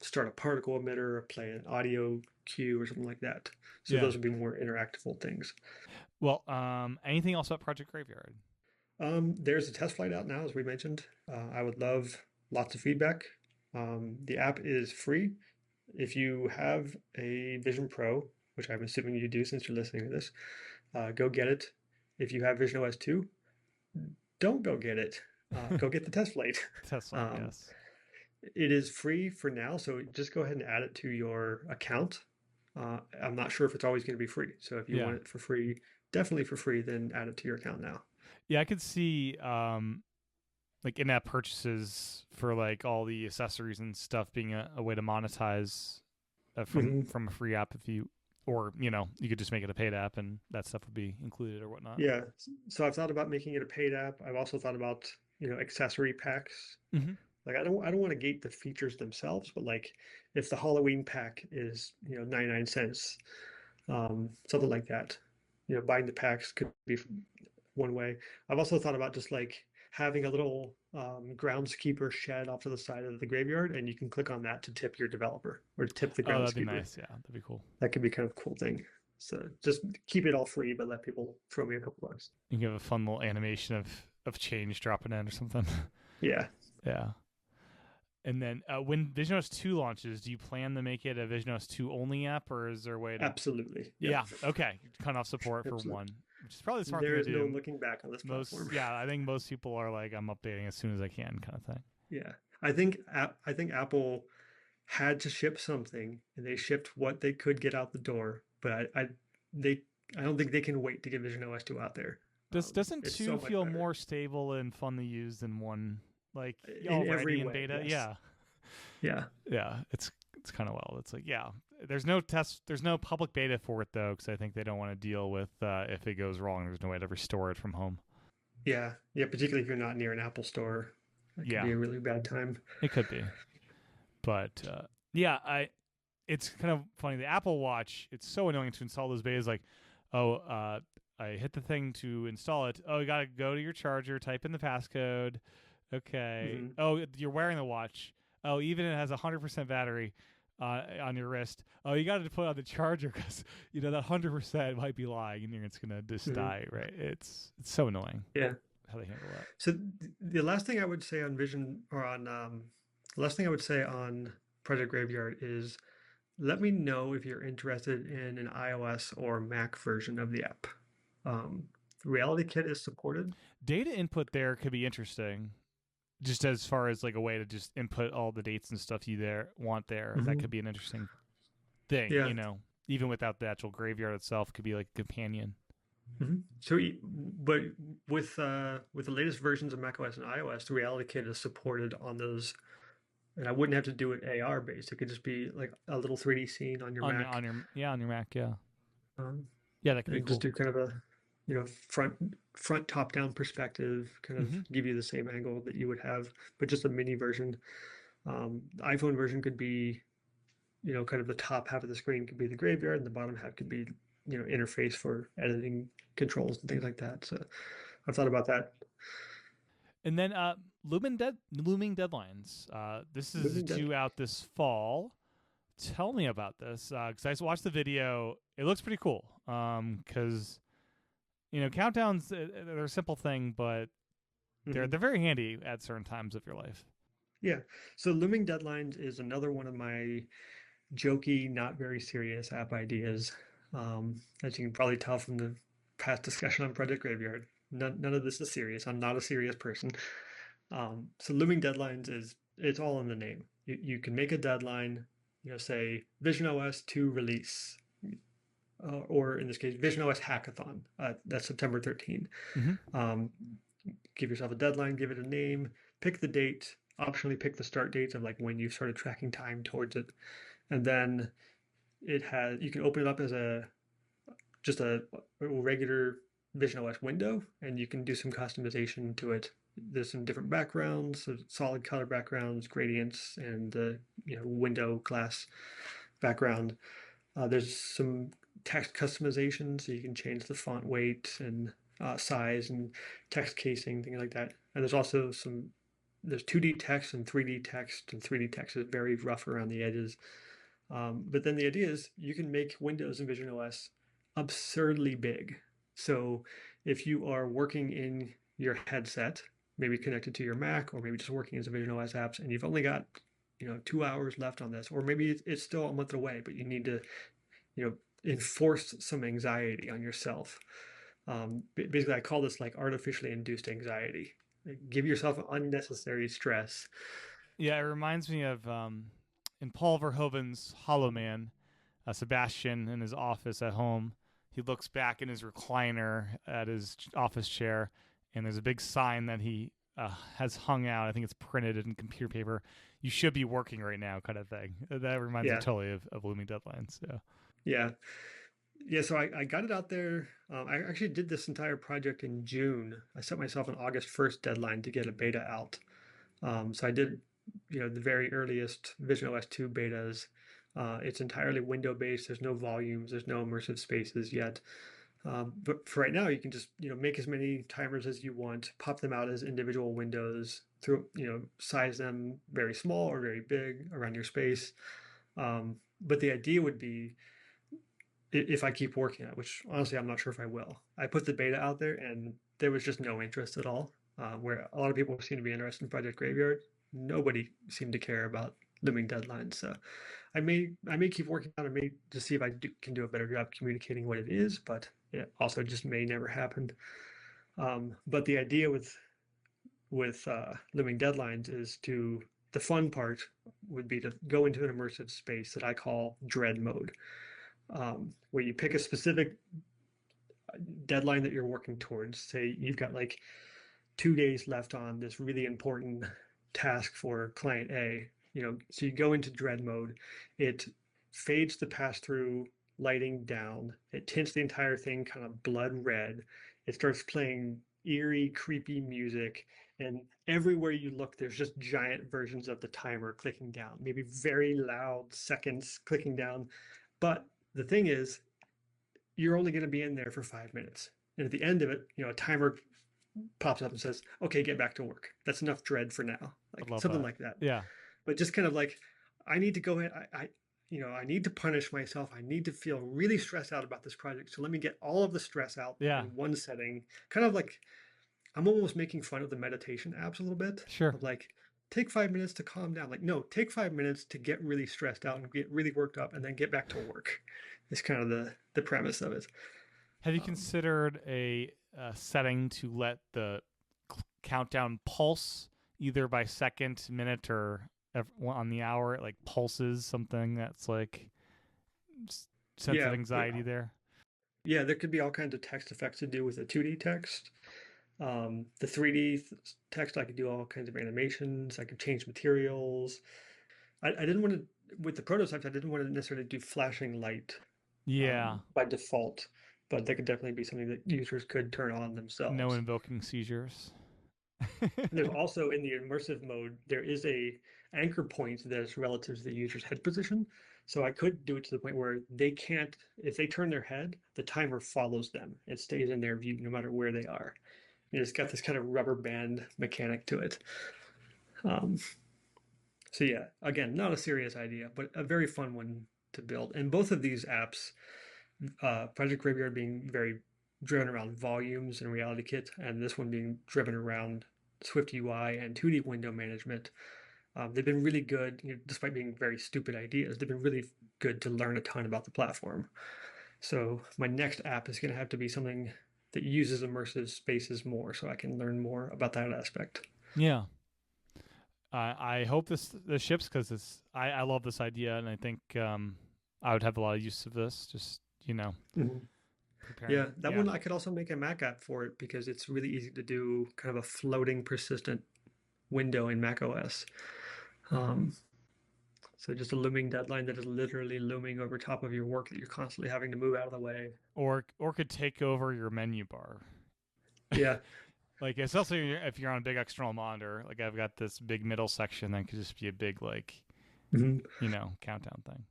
start a particle emitter, or play an audio cue or something like that. So those would be more interactable things. Well, anything else about Project Graveyard? There's a test flight out now, as we mentioned. I would love lots of feedback. The app is free. If you have a Vision Pro, which I'm assuming you do since you're listening to this, go get it. If you have visionOS 2, don't go get it. Go get the test flight. Test flight, yes. It is free for now, so just go ahead and add it to your account. I'm not sure if it's always going to be free. So if you want it for free, definitely for free, then add it to your account now. Yeah, I could see like in-app purchases for like all the accessories and stuff being a way to monetize from a free app or you could just make it a paid app and that stuff would be included or whatnot. Yeah. So I've thought about making it a paid app. I've also thought about, accessory packs. Like I don't want to gate the features themselves, but like if the Halloween pack is, 99 cents, something like that, buying the packs could be one way. I've also thought about just like having a little groundskeeper shed off to the side of the graveyard, and you can click on that to tip your developer or to tip the groundskeeper. Oh, that'd be nice. Yeah, that'd be cool. That could be kind of a cool thing. So just keep it all free, but let people throw me a couple bucks. You can have a fun little animation of change dropping in or something. Yeah, Yeah. And then when visionOS 2 launches, do you plan to make it a visionOS 2 only app, or is there a way to? absolutely. Yeah. Okay. Cut off support for Absolutely. one, which is probably the smart There thing to is no do. looking back on this platform. Yeah, I think most people are like, I'm updating as soon as I can, kind of thing. Yeah, I think Apple had to ship something, and they shipped what they could get out the door. But they I don't think they can wait to get Vision OS 2 out there. Doesn't It's 2 so much feel better more stable and fun to use than 1? Like in already every in way. beta? Yes. Yeah. Yeah. Yeah. It's kind of wild. It's like, yeah, there's no test, there's no public beta for it though, because I think they don't want to deal with if it goes wrong. There's no way to restore it from home. Yeah. Yeah. Particularly if you're not near an Apple store, that could Yeah, be a really bad time. it could be, but yeah, it's kind of funny. The Apple Watch, it's so annoying to install those betas. Like, oh, I hit the thing to install it. Oh, you gotta go to your charger, type in the passcode. Okay. Mm-hmm. Oh, you're wearing the watch. Oh, even it has 100% battery on your wrist. Oh, you got to put on the charger because that 100% might be lying, and it's gonna just Mm-hmm. die. Right? It's so annoying. Yeah. How they handle that. So the last thing I would say on Vision or on the last thing I would say on Project Graveyard is let me know if you're interested in an iOS or Mac version of the app. Um, Reality Kit is supported. Data input there could be interesting, just as far as like a way to just input all the dates and stuff you want there. That could be an interesting thing. Yeah. Even without the actual graveyard itself, could be like a companion. So, but with the latest versions of macOS and iOS, the Reality Kit is supported on those, and I wouldn't have to do it AR based. It could just be like a little 3D scene on your Mac. On your Mac, yeah. Um, Yeah, that could be and cool. just do kind of a front top down perspective, kind of give you the same angle that you would have, but just a mini version. The iPhone version could be, kind of the top half of the screen could be the graveyard, and the bottom half could be, interface for editing controls and things like that. So I've thought about that. And then Looming Deadlines. This is due out this fall. Tell me about this, because I just watched the video. It looks pretty cool. Because countdowns, they're a simple thing, but they're very handy at certain times of your life. Yeah. So Looming Deadlines is another one of my jokey, not very serious app ideas. As you can probably tell from the past discussion on Project Graveyard, none of this is serious. I'm not a serious person. So Looming Deadlines it's all in the name. You can make a deadline, say visionOS 2 release, or in this case, visionOS Hackathon. That's September 13. Give yourself a deadline, give it a name, pick the date, optionally pick the start dates of like when you started tracking time towards it. And then you can open it up as just a regular visionOS window, and you can do some customization to it. There's some different backgrounds, solid color backgrounds, gradients, and the window glass background. There's some text customization, so you can change the font weight and size and text casing, things like that. And there's also there's 2D text and 3D text, and 3D text is very rough around the edges. But then the idea is you can make windows in visionOS absurdly big. So if you are working in your headset, maybe connected to your Mac, or maybe just working as a visionOS apps, and you've only got 2 hours left on this, or maybe it's still a month away, but you need to enforce some anxiety on yourself. Basically, I call this like artificially induced anxiety. Like, give yourself unnecessary stress. Yeah, it reminds me of in Paul Verhoeven's Hollow Man, Sebastian in his office at home. He looks back in his recliner at his office chair, and there's a big sign that he has hung out. I think it's printed in computer paper. You should be working right now, kind of thing. That reminds me totally of Looming Deadlines. So. Yeah. So I got it out there. I actually did this entire project in June. I set myself an August 1st deadline to get a beta out. So I did, the very earliest visionOS 2 betas. It's entirely window-based. There's no volumes. There's no immersive spaces yet. But for right now, you can just, make as many timers as you want, pop them out as individual windows, size them very small or very big around your space. But the idea would be, if I keep working on it, which honestly I'm not sure if I will. I put the beta out there and there was just no interest at all. Where a lot of people seem to be interested in Project Graveyard, nobody seemed to care about Looming Deadlines. So I may keep working on it, may just see if can do a better job communicating what it is, but it also just may never happen. But the idea with Looming Deadlines is the fun part would be to go into an immersive space that I call dread mode, where you pick a specific deadline that you're working towards. Say you've got like 2 days left on this really important task for client A. So you go into dread mode. It fades the pass-through lighting down. It tints the entire thing kind of blood red. It starts playing eerie, creepy music. And everywhere you look, there's just giant versions of the timer clicking down, maybe very loud seconds clicking down. But the thing is, you're only going to be in there for 5 minutes. And at the end of it, a timer pops up and says, okay, get back to work. That's enough dread for now. Like something like that. Yeah. But just kind of like, I need to go ahead. I need to punish myself. I need to feel really stressed out about this project. So let me get all of the stress out in one setting. Kind of like, I'm almost making fun of the meditation apps a little bit. Sure. Of like, take 5 minutes to calm down. Like, no, take 5 minutes to get really stressed out and get really worked up and then get back to work. It's kind of the premise of it. Have you considered a setting to let the countdown pulse either by second, minute, or on the hour? It like pulses something that's like sense of anxiety there. Yeah, there could be all kinds of text effects to do with the 2D text. The 3D text, I could do all kinds of animations. I could change materials. I didn't want to, with the prototypes, I didn't want to necessarily do flashing light by default, but that could definitely be something that users could turn on themselves. No invoking seizures. There's also, in the immersive mode, there is a anchor point that is relative to the user's head position. So I could do it to the point where they can't, if they turn their head, the timer follows them. It stays in their view no matter where they are. It's got this kind of rubber band mechanic to it. So yeah, again, not a serious idea, but a very fun one to build. And both of these apps, Project Graveyard being very driven around volumes and Reality Kit, and this one being driven around Swift UI and 2D window management, they've been really good, despite being very stupid ideas. They've been really good to learn a ton about the platform. So my next app is going to have to be something that uses immersive spaces more, so I can learn more about that aspect. Yeah. I hope this ships, because I love this idea, and I think I would have a lot of use of this. Just Yeah, that one I could also make a Mac app for it, because it's really easy to do kind of a floating persistent window in Mac OS. So just a looming deadline that is literally looming over top of your work that you're constantly having to move out of the way. Or could take over your menu bar. Yeah. Like, especially if you're on a big external monitor, like I've got this big middle section that could just be a big countdown thing.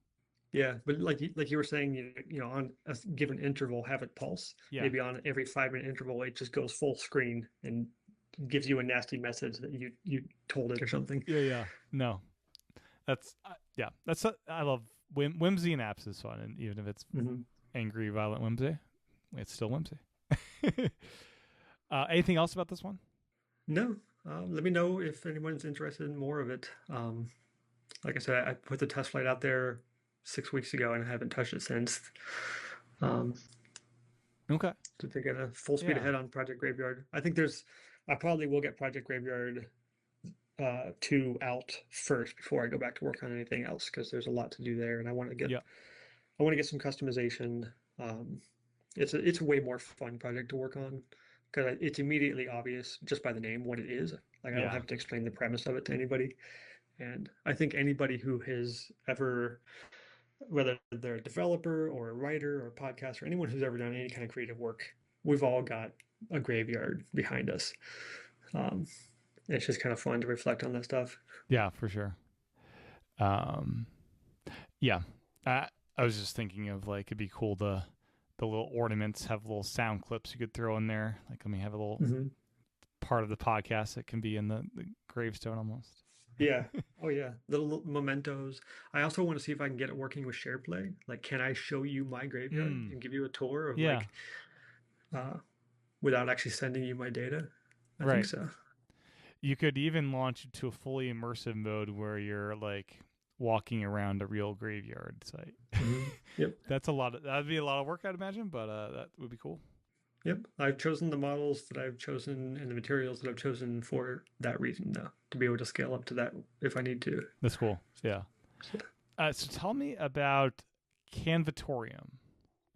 Yeah, but like you were saying, on a given interval, have it pulse. Yeah. Maybe on every 5-minute interval, it just goes full screen and gives you a nasty message that you told it or something. Yeah. No, that's I love whimsy in apps is fun, and even if it's angry, violent whimsy, it's still whimsy. Anything else about this one? No. Let me know if anyone's interested in more of it. Like I said, I put the test flight out there 6 weeks ago, and I haven't touched it since. Okay. So they're gonna full speed ahead on Project Graveyard. I think I probably will get Project Graveyard 2 out first before I go back to work on anything else, because there's a lot to do there, and I want to get some customization. It's a way more fun project to work on, because it's immediately obvious just by the name what it is. Like, I don't have to explain the premise of it to anybody. And I think anybody who has ever, whether they're a developer or a writer or a podcaster, anyone who's ever done any kind of creative work, we've all got a graveyard behind us. It's just kind of fun to reflect on that stuff. Yeah, for sure. I was just thinking of, like, it'd be cool the little ornaments have little sound clips you could throw in there. Like, let me have a little part of the podcast that can be in the gravestone almost. Yeah. Oh yeah. The little mementos. I also want to see if I can get it working with SharePlay. Like, can I show you my graveyard Mm, and give you a tour of yeah, like uh without actually sending you my data? I think right. so. You could even launch it to a fully immersive mode where you're like walking around a real graveyard site. Yep. That'd be a lot of work, I'd imagine, but that would be cool. Yep. I've chosen the models that I've chosen and the materials that I've chosen for that reason, though, to be able to scale up to that if I need to. That's cool. Yeah. So, So tell me about Canvatorium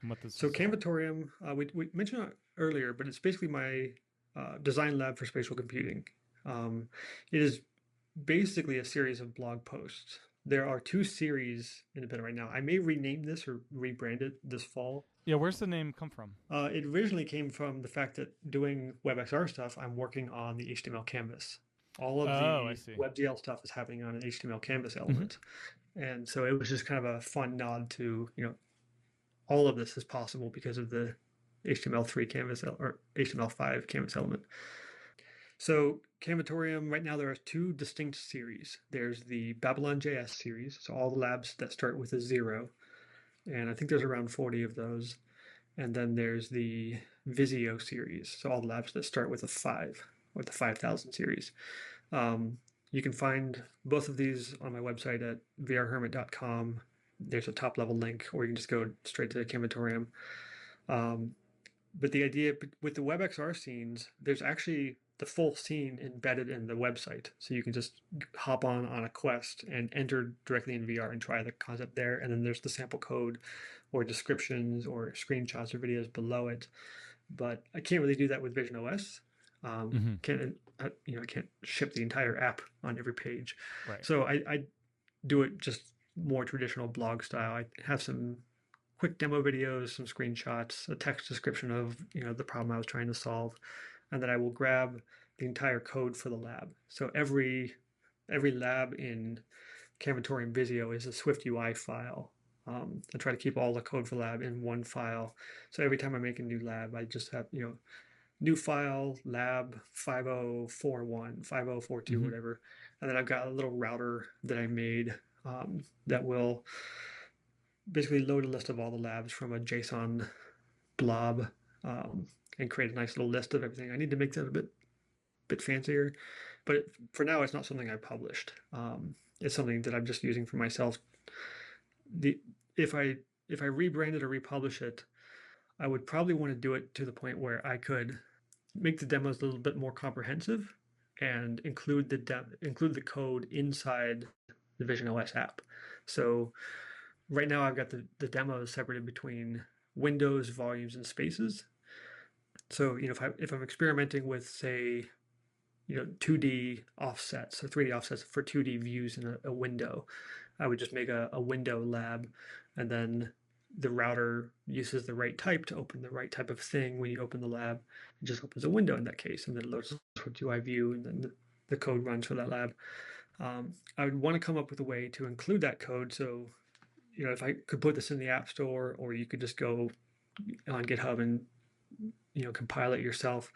and what this so is all. Canvatorium, we mentioned it earlier, but it's basically my design lab for spatial computing. Um, it is basically a series of blog posts. There are two series independent right now. I may rename this or rebrand it this fall. Yeah, where's the name come from? It originally came from the fact that doing WebXR stuff, I'm working on the HTML canvas. All of Oh, I the see. WebGL stuff is happening on an HTML canvas Mm-hmm. element. And so it was just kind of a fun nod to, all of this is possible because of the HTML3 canvas or HTML5 canvas element. So Canvatorium, right now there are two distinct series. There's the Babylon JS series, so all the labs that start with a 0, and I think there's around 40 of those. And then there's the Visio series, so all the labs that start with a 5, or the 5000 series. Um, you can find both of these on my website at vrhermit.com. There's a top level link, or you can just go straight to Canvatorium. Um, but the idea with the WebXR scenes, there's actually the full scene embedded in the website. So you can just hop on a quest and enter directly in VR and try the concept there. And then there's the sample code or descriptions or screenshots or videos below it. But I can't really do that with visionOS. Mm-hmm. I can't ship the entire app on every page. Right. So I do it just more traditional blog style. I have some quick demo videos, some screenshots, a text description of the problem I was trying to solve, and then I will grab the entire code for the lab. So every lab in Canvatorium Visio is a Swift UI file. I try to keep all the code for the lab in one file. So every time I make a new lab, I just have new file lab 5041, 5042, Mm-hmm. whatever, and then I've got a little router that I made that will basically load a list of all the labs from a JSON blob um, and create a nice little list of everything. I need to make that a bit fancier, but for now, it's not something I published. It's something that I'm just using for myself. The if I if I rebrand it or republish it, I would probably want to do it to the point where I could make the demos a little bit more comprehensive and include the code inside the visionOS app. So right now I've got the demos separated between windows, volumes, and spaces. So if I'm experimenting with, say, 2D offsets or 3D offsets for 2D views in a window, I would just make a window lab, and then the router uses the right type to open the right type of thing. When you open the lab, it just opens a window in that case, and then it loads for 2I view, and then the code runs for that lab. I would want to come up with a way to include that code. So, if I could put this in the App Store, or you could just go on GitHub and compile it yourself,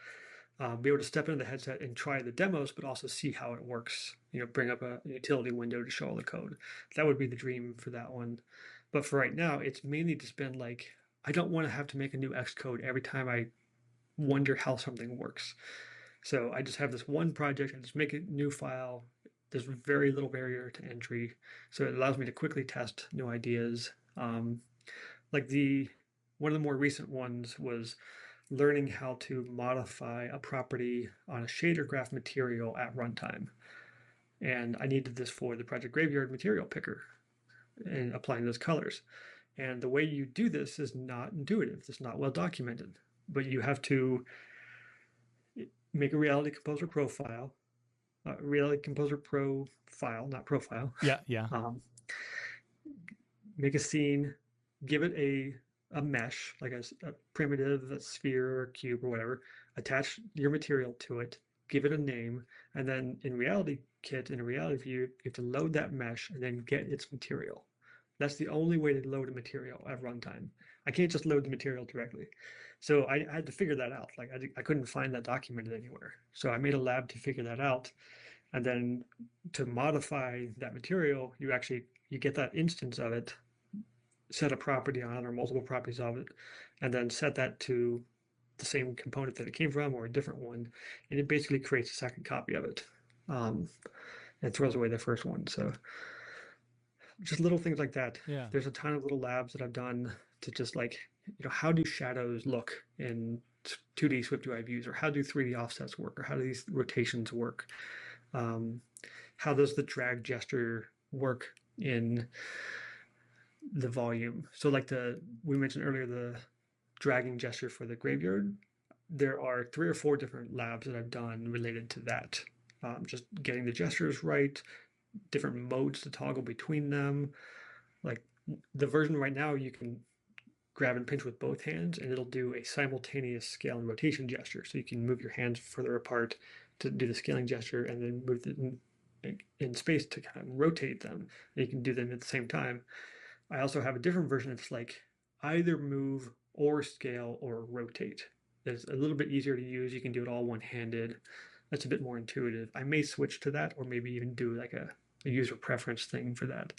be able to step into the headset and try the demos, but also see how it works. Bring up a utility window to show all the code. That would be the dream for that one. But for right now, it's mainly just been like, I don't want to have to make a new Xcode every time I wonder how something works. So I just have this one project. I just make a new file. There's very little barrier to entry, so it allows me to quickly test new ideas. Like one of the more recent ones was learning how to modify a property on a shader graph material at runtime. And I needed this for the Project Graveyard material picker and applying those colors. And the way you do this is not intuitive. It's not well documented. But you have to make a Reality Composer Pro file, Reality Composer Pro file, not profile. Yeah, yeah. Make a scene, give it a mesh, like a primitive, a sphere or cube or whatever, attach your material to it, give it a name, and then in Reality Kit, in a Reality View, you have to load that mesh and then get its material. That's the only way to load a material at runtime. I can't just load the material directly. So I had to figure that out. Like I couldn't find that documented anywhere. So I made a lab to figure that out. And then to modify that material, you get that instance of it, set a property on it or multiple properties of it, and then set that to the same component that it came from or a different one, and it basically creates a second copy of it. And throws away the first one. So just little things like that. Yeah. There's a ton of little labs that I've done to just like, how do shadows look in 2D Swift UI views, or how do 3D offsets work, or how do these rotations work? How does the drag gesture work in the volume? So like we mentioned earlier, the dragging gesture for the graveyard, there are 3 or 4 different labs that I've done related to that. Just getting the gestures right, different modes to toggle between them. Like the version right now, you can grab and pinch with both hands and it'll do a simultaneous scale and rotation gesture. So you can move your hands further apart to do the scaling gesture and then move them in space to kind of rotate them. And you can do them at the same time. I also have a different version that's like either move or scale or rotate. It's a little bit easier to use. You can do it all one-handed. That's a bit more intuitive. I may switch to that or maybe even do like a user preference thing for that.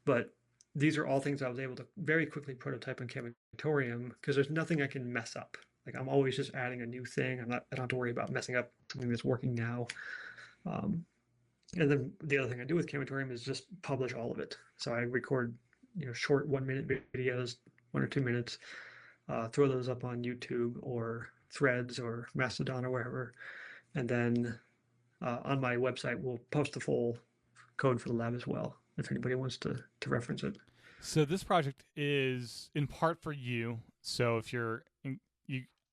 But these are all things I was able to very quickly prototype in Canvatorium because there's nothing I can mess up. Like I'm always just adding a new thing. I don't have to worry about messing up something that's working now. And then the other thing I do with Canvatorium is just publish all of it. So I record, short 1-minute videos, 1 or 2 minutes, throw those up on YouTube or Threads or Mastodon or wherever. And then on my website, we'll post the full code for the lab as well, if anybody wants to reference it. So this project is in part for you. So if you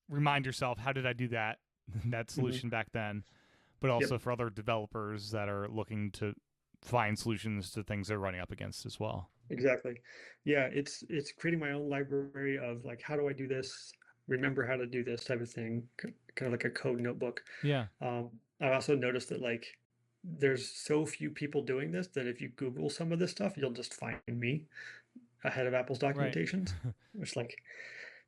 remind yourself, how did I do that solution back then? But also for other developers that are looking to find solutions to things they're running up against as well. Exactly. Yeah, it's creating my own library of like, how do I do this? Remember how to do this type of thing, kind of like a code notebook. Yeah. I also noticed that like there's so few people doing this that if you Google some of this stuff, you'll just find me ahead of Apple's documentations. Right. It's like,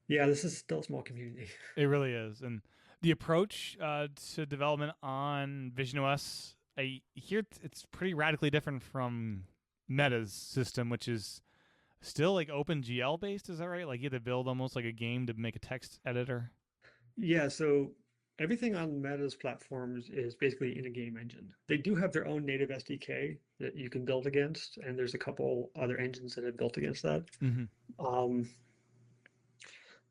yeah, this is still a small community. It really is. And the approach to development on visionOS, I hear it's pretty radically different from Meta's system, which is still like OpenGL based. Is that right? Like you have to build almost like a game to make a text editor? Yeah, so everything on Meta's platforms is basically in a game engine. They do have their own native SDK that you can build against, and there's a couple other engines that have built against that. Mm-hmm.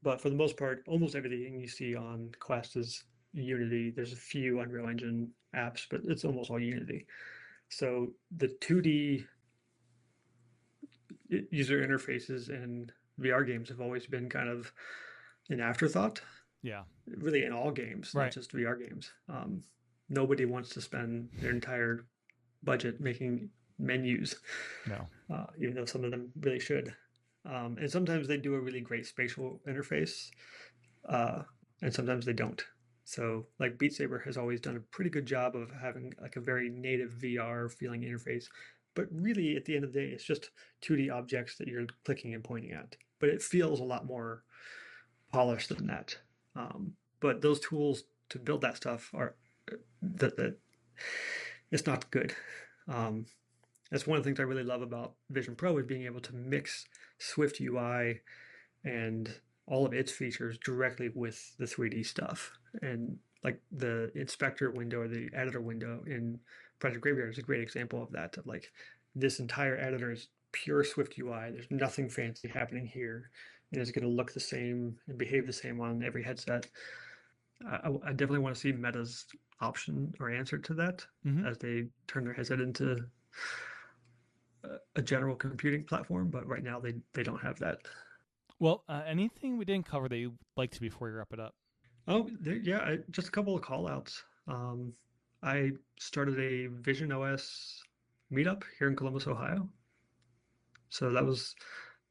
But for the most part, almost everything you see on Quest is Unity. There's a few Unreal Engine apps, but it's almost all Unity. So the 2D user interfaces in VR games have always been kind of an afterthought. Yeah. Really in all games, not just VR games. Nobody wants to spend their entire budget making menus. No. Even though some of them really should. And sometimes they do a really great spatial interface, and sometimes they don't. So like Beat Saber has always done a pretty good job of having like a very native VR feeling interface. But really, at the end of the day, it's just 2D objects that you're clicking and pointing at. But it feels a lot more polished than that. But those tools to build that stuff are that it's not good. That's one of the things I really love about Vision Pro is being able to mix Swift UI and all of its features directly with the 3D stuff. And like the inspector window or the editor window in Project Graveyard is a great example of that. Of like this entire editor is pure Swift UI. There's nothing fancy happening here. And it's going to look the same and behave the same on every headset. I definitely want to see Meta's option or answer to that as they turn their headset into a general computing platform. But right now they don't have that. Well, anything we didn't cover that you'd like to before we wrap it up? Oh, yeah, just a couple of call outs. I started a visionOS meetup here in Columbus, Ohio. So that was,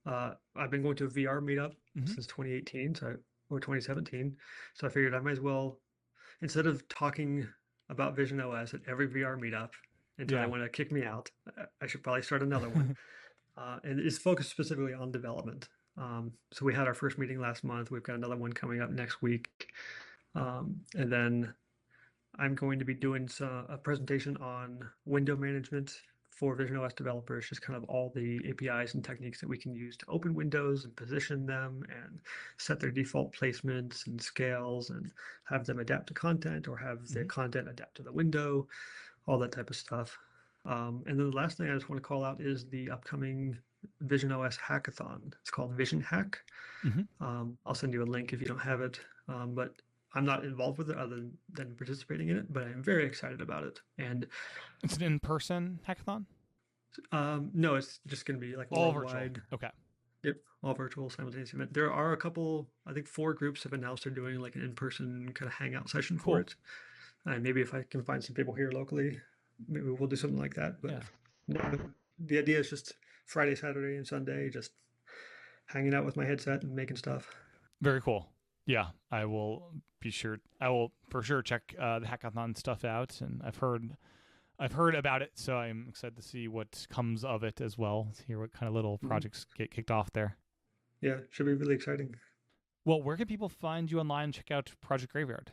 I've been going to a VR meetup since 2018 or 2017. So I figured I might as well, instead of talking about visionOS at every VR meetup until they want to kick me out, I should probably start another one. And it's focused specifically on development. So we had our first meeting last month. We've got another one coming up next week. And then I'm going to be doing a presentation on window management for visionOS developers, just kind of all the APIs and techniques that we can use to open windows and position them and set their default placements and scales and have them adapt to content or have the content adapt to the window, all that type of stuff. And then the last thing I just want to call out is the upcoming visionOS hackathon. It's called Vision Hack. I'll send you a link if you don't have it, but I'm not involved with it other than participating in it, but I'm very excited about it. And it's an in-person hackathon? No, it's just going to be like all worldwide. Virtual. Okay. Yep, all virtual simultaneous event. There are a couple, I think 4 groups have announced they're doing like an in-person kind of hangout session for it. And maybe if I can find some people here locally, maybe we'll do something like that. But no, the idea is just Friday, Saturday, and Sunday, just hanging out with my headset and making stuff. Very cool. Yeah, I will for sure check the hackathon stuff out, and I've heard about it, so I'm excited to see what comes of it as well. Hear what kind of little projects get kicked off there. Yeah, should be really exciting. Well, where can people find you online and check out Project Graveyard?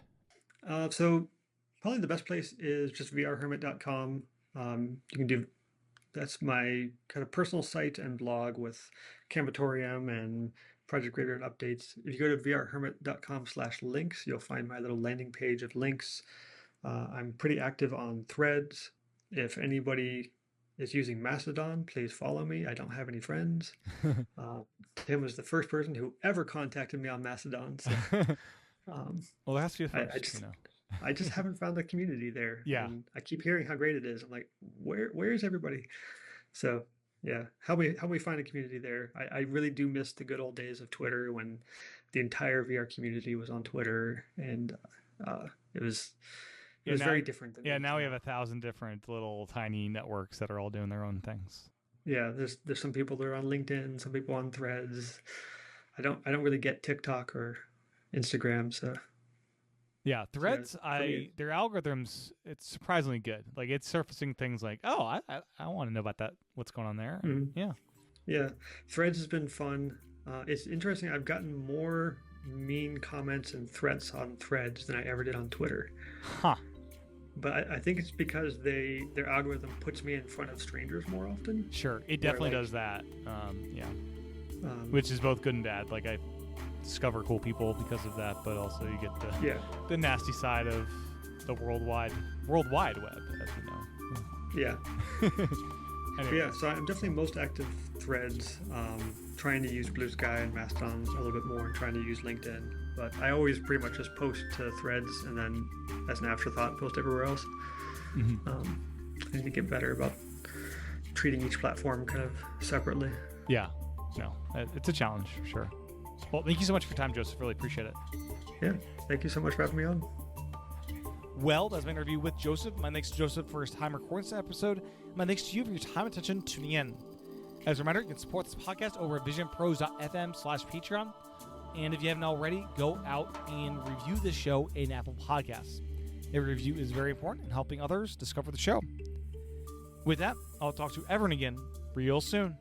So probably the best place is just vrhermit.com. That's my kind of personal site and blog with Canvatorium and Project Graveyard updates. If you go to vrhermit.com/links, you'll find my little landing page of links. I'm pretty active on Threads. If anybody is using Mastodon, please follow me. I don't have any friends. Tim was the first person who ever contacted me on Mastodon. So, well, that's the first, I just haven't found a community there. Yeah. And I keep hearing how great it is. I'm like, where's everybody? So yeah, how we find a community there. I really do miss the good old days of Twitter when the entire VR community was on Twitter, and it was very different. Now we have 1,000 different little tiny networks that are all doing their own things. Yeah, there's some people that are on LinkedIn, some people on Threads. I don't really get TikTok or Instagram, so. Yeah, Threads, their algorithms, it's surprisingly good. Like, it's surfacing things like, oh, I want to know about that, what's going on there. Yeah. Yeah, Threads has been fun. It's interesting. I've gotten more mean comments and threats on Threads than I ever did on Twitter. Huh. But I think it's because their algorithm puts me in front of strangers more often. Sure, it definitely does that. Which is both good and bad. Like, I discover cool people because of that, but also you get the nasty side of the World Wide Web, as you know. Yeah. Anyway. Yeah, so I'm definitely most active Threads, trying to use Blue Sky and Mastodon a little bit more, and trying to use LinkedIn. But I always pretty much just post to Threads, and then as an afterthought, post everywhere else. I need to get better about treating each platform kind of separately. Yeah, no, it's a challenge for sure. Well, thank you so much for your time, Joseph. Really appreciate it. Yeah, thank you so much for having me on. Well, that's my interview with Joseph. My thanks to Joseph for his time recording this episode. My thanks to you for your time and attention tuning in. As a reminder, you can support this podcast over at visionpros.fm/Patreon. And if you haven't already, go out and review the show in Apple Podcasts. Every review is very important in helping others discover the show. With that, I'll talk to everyone again real soon.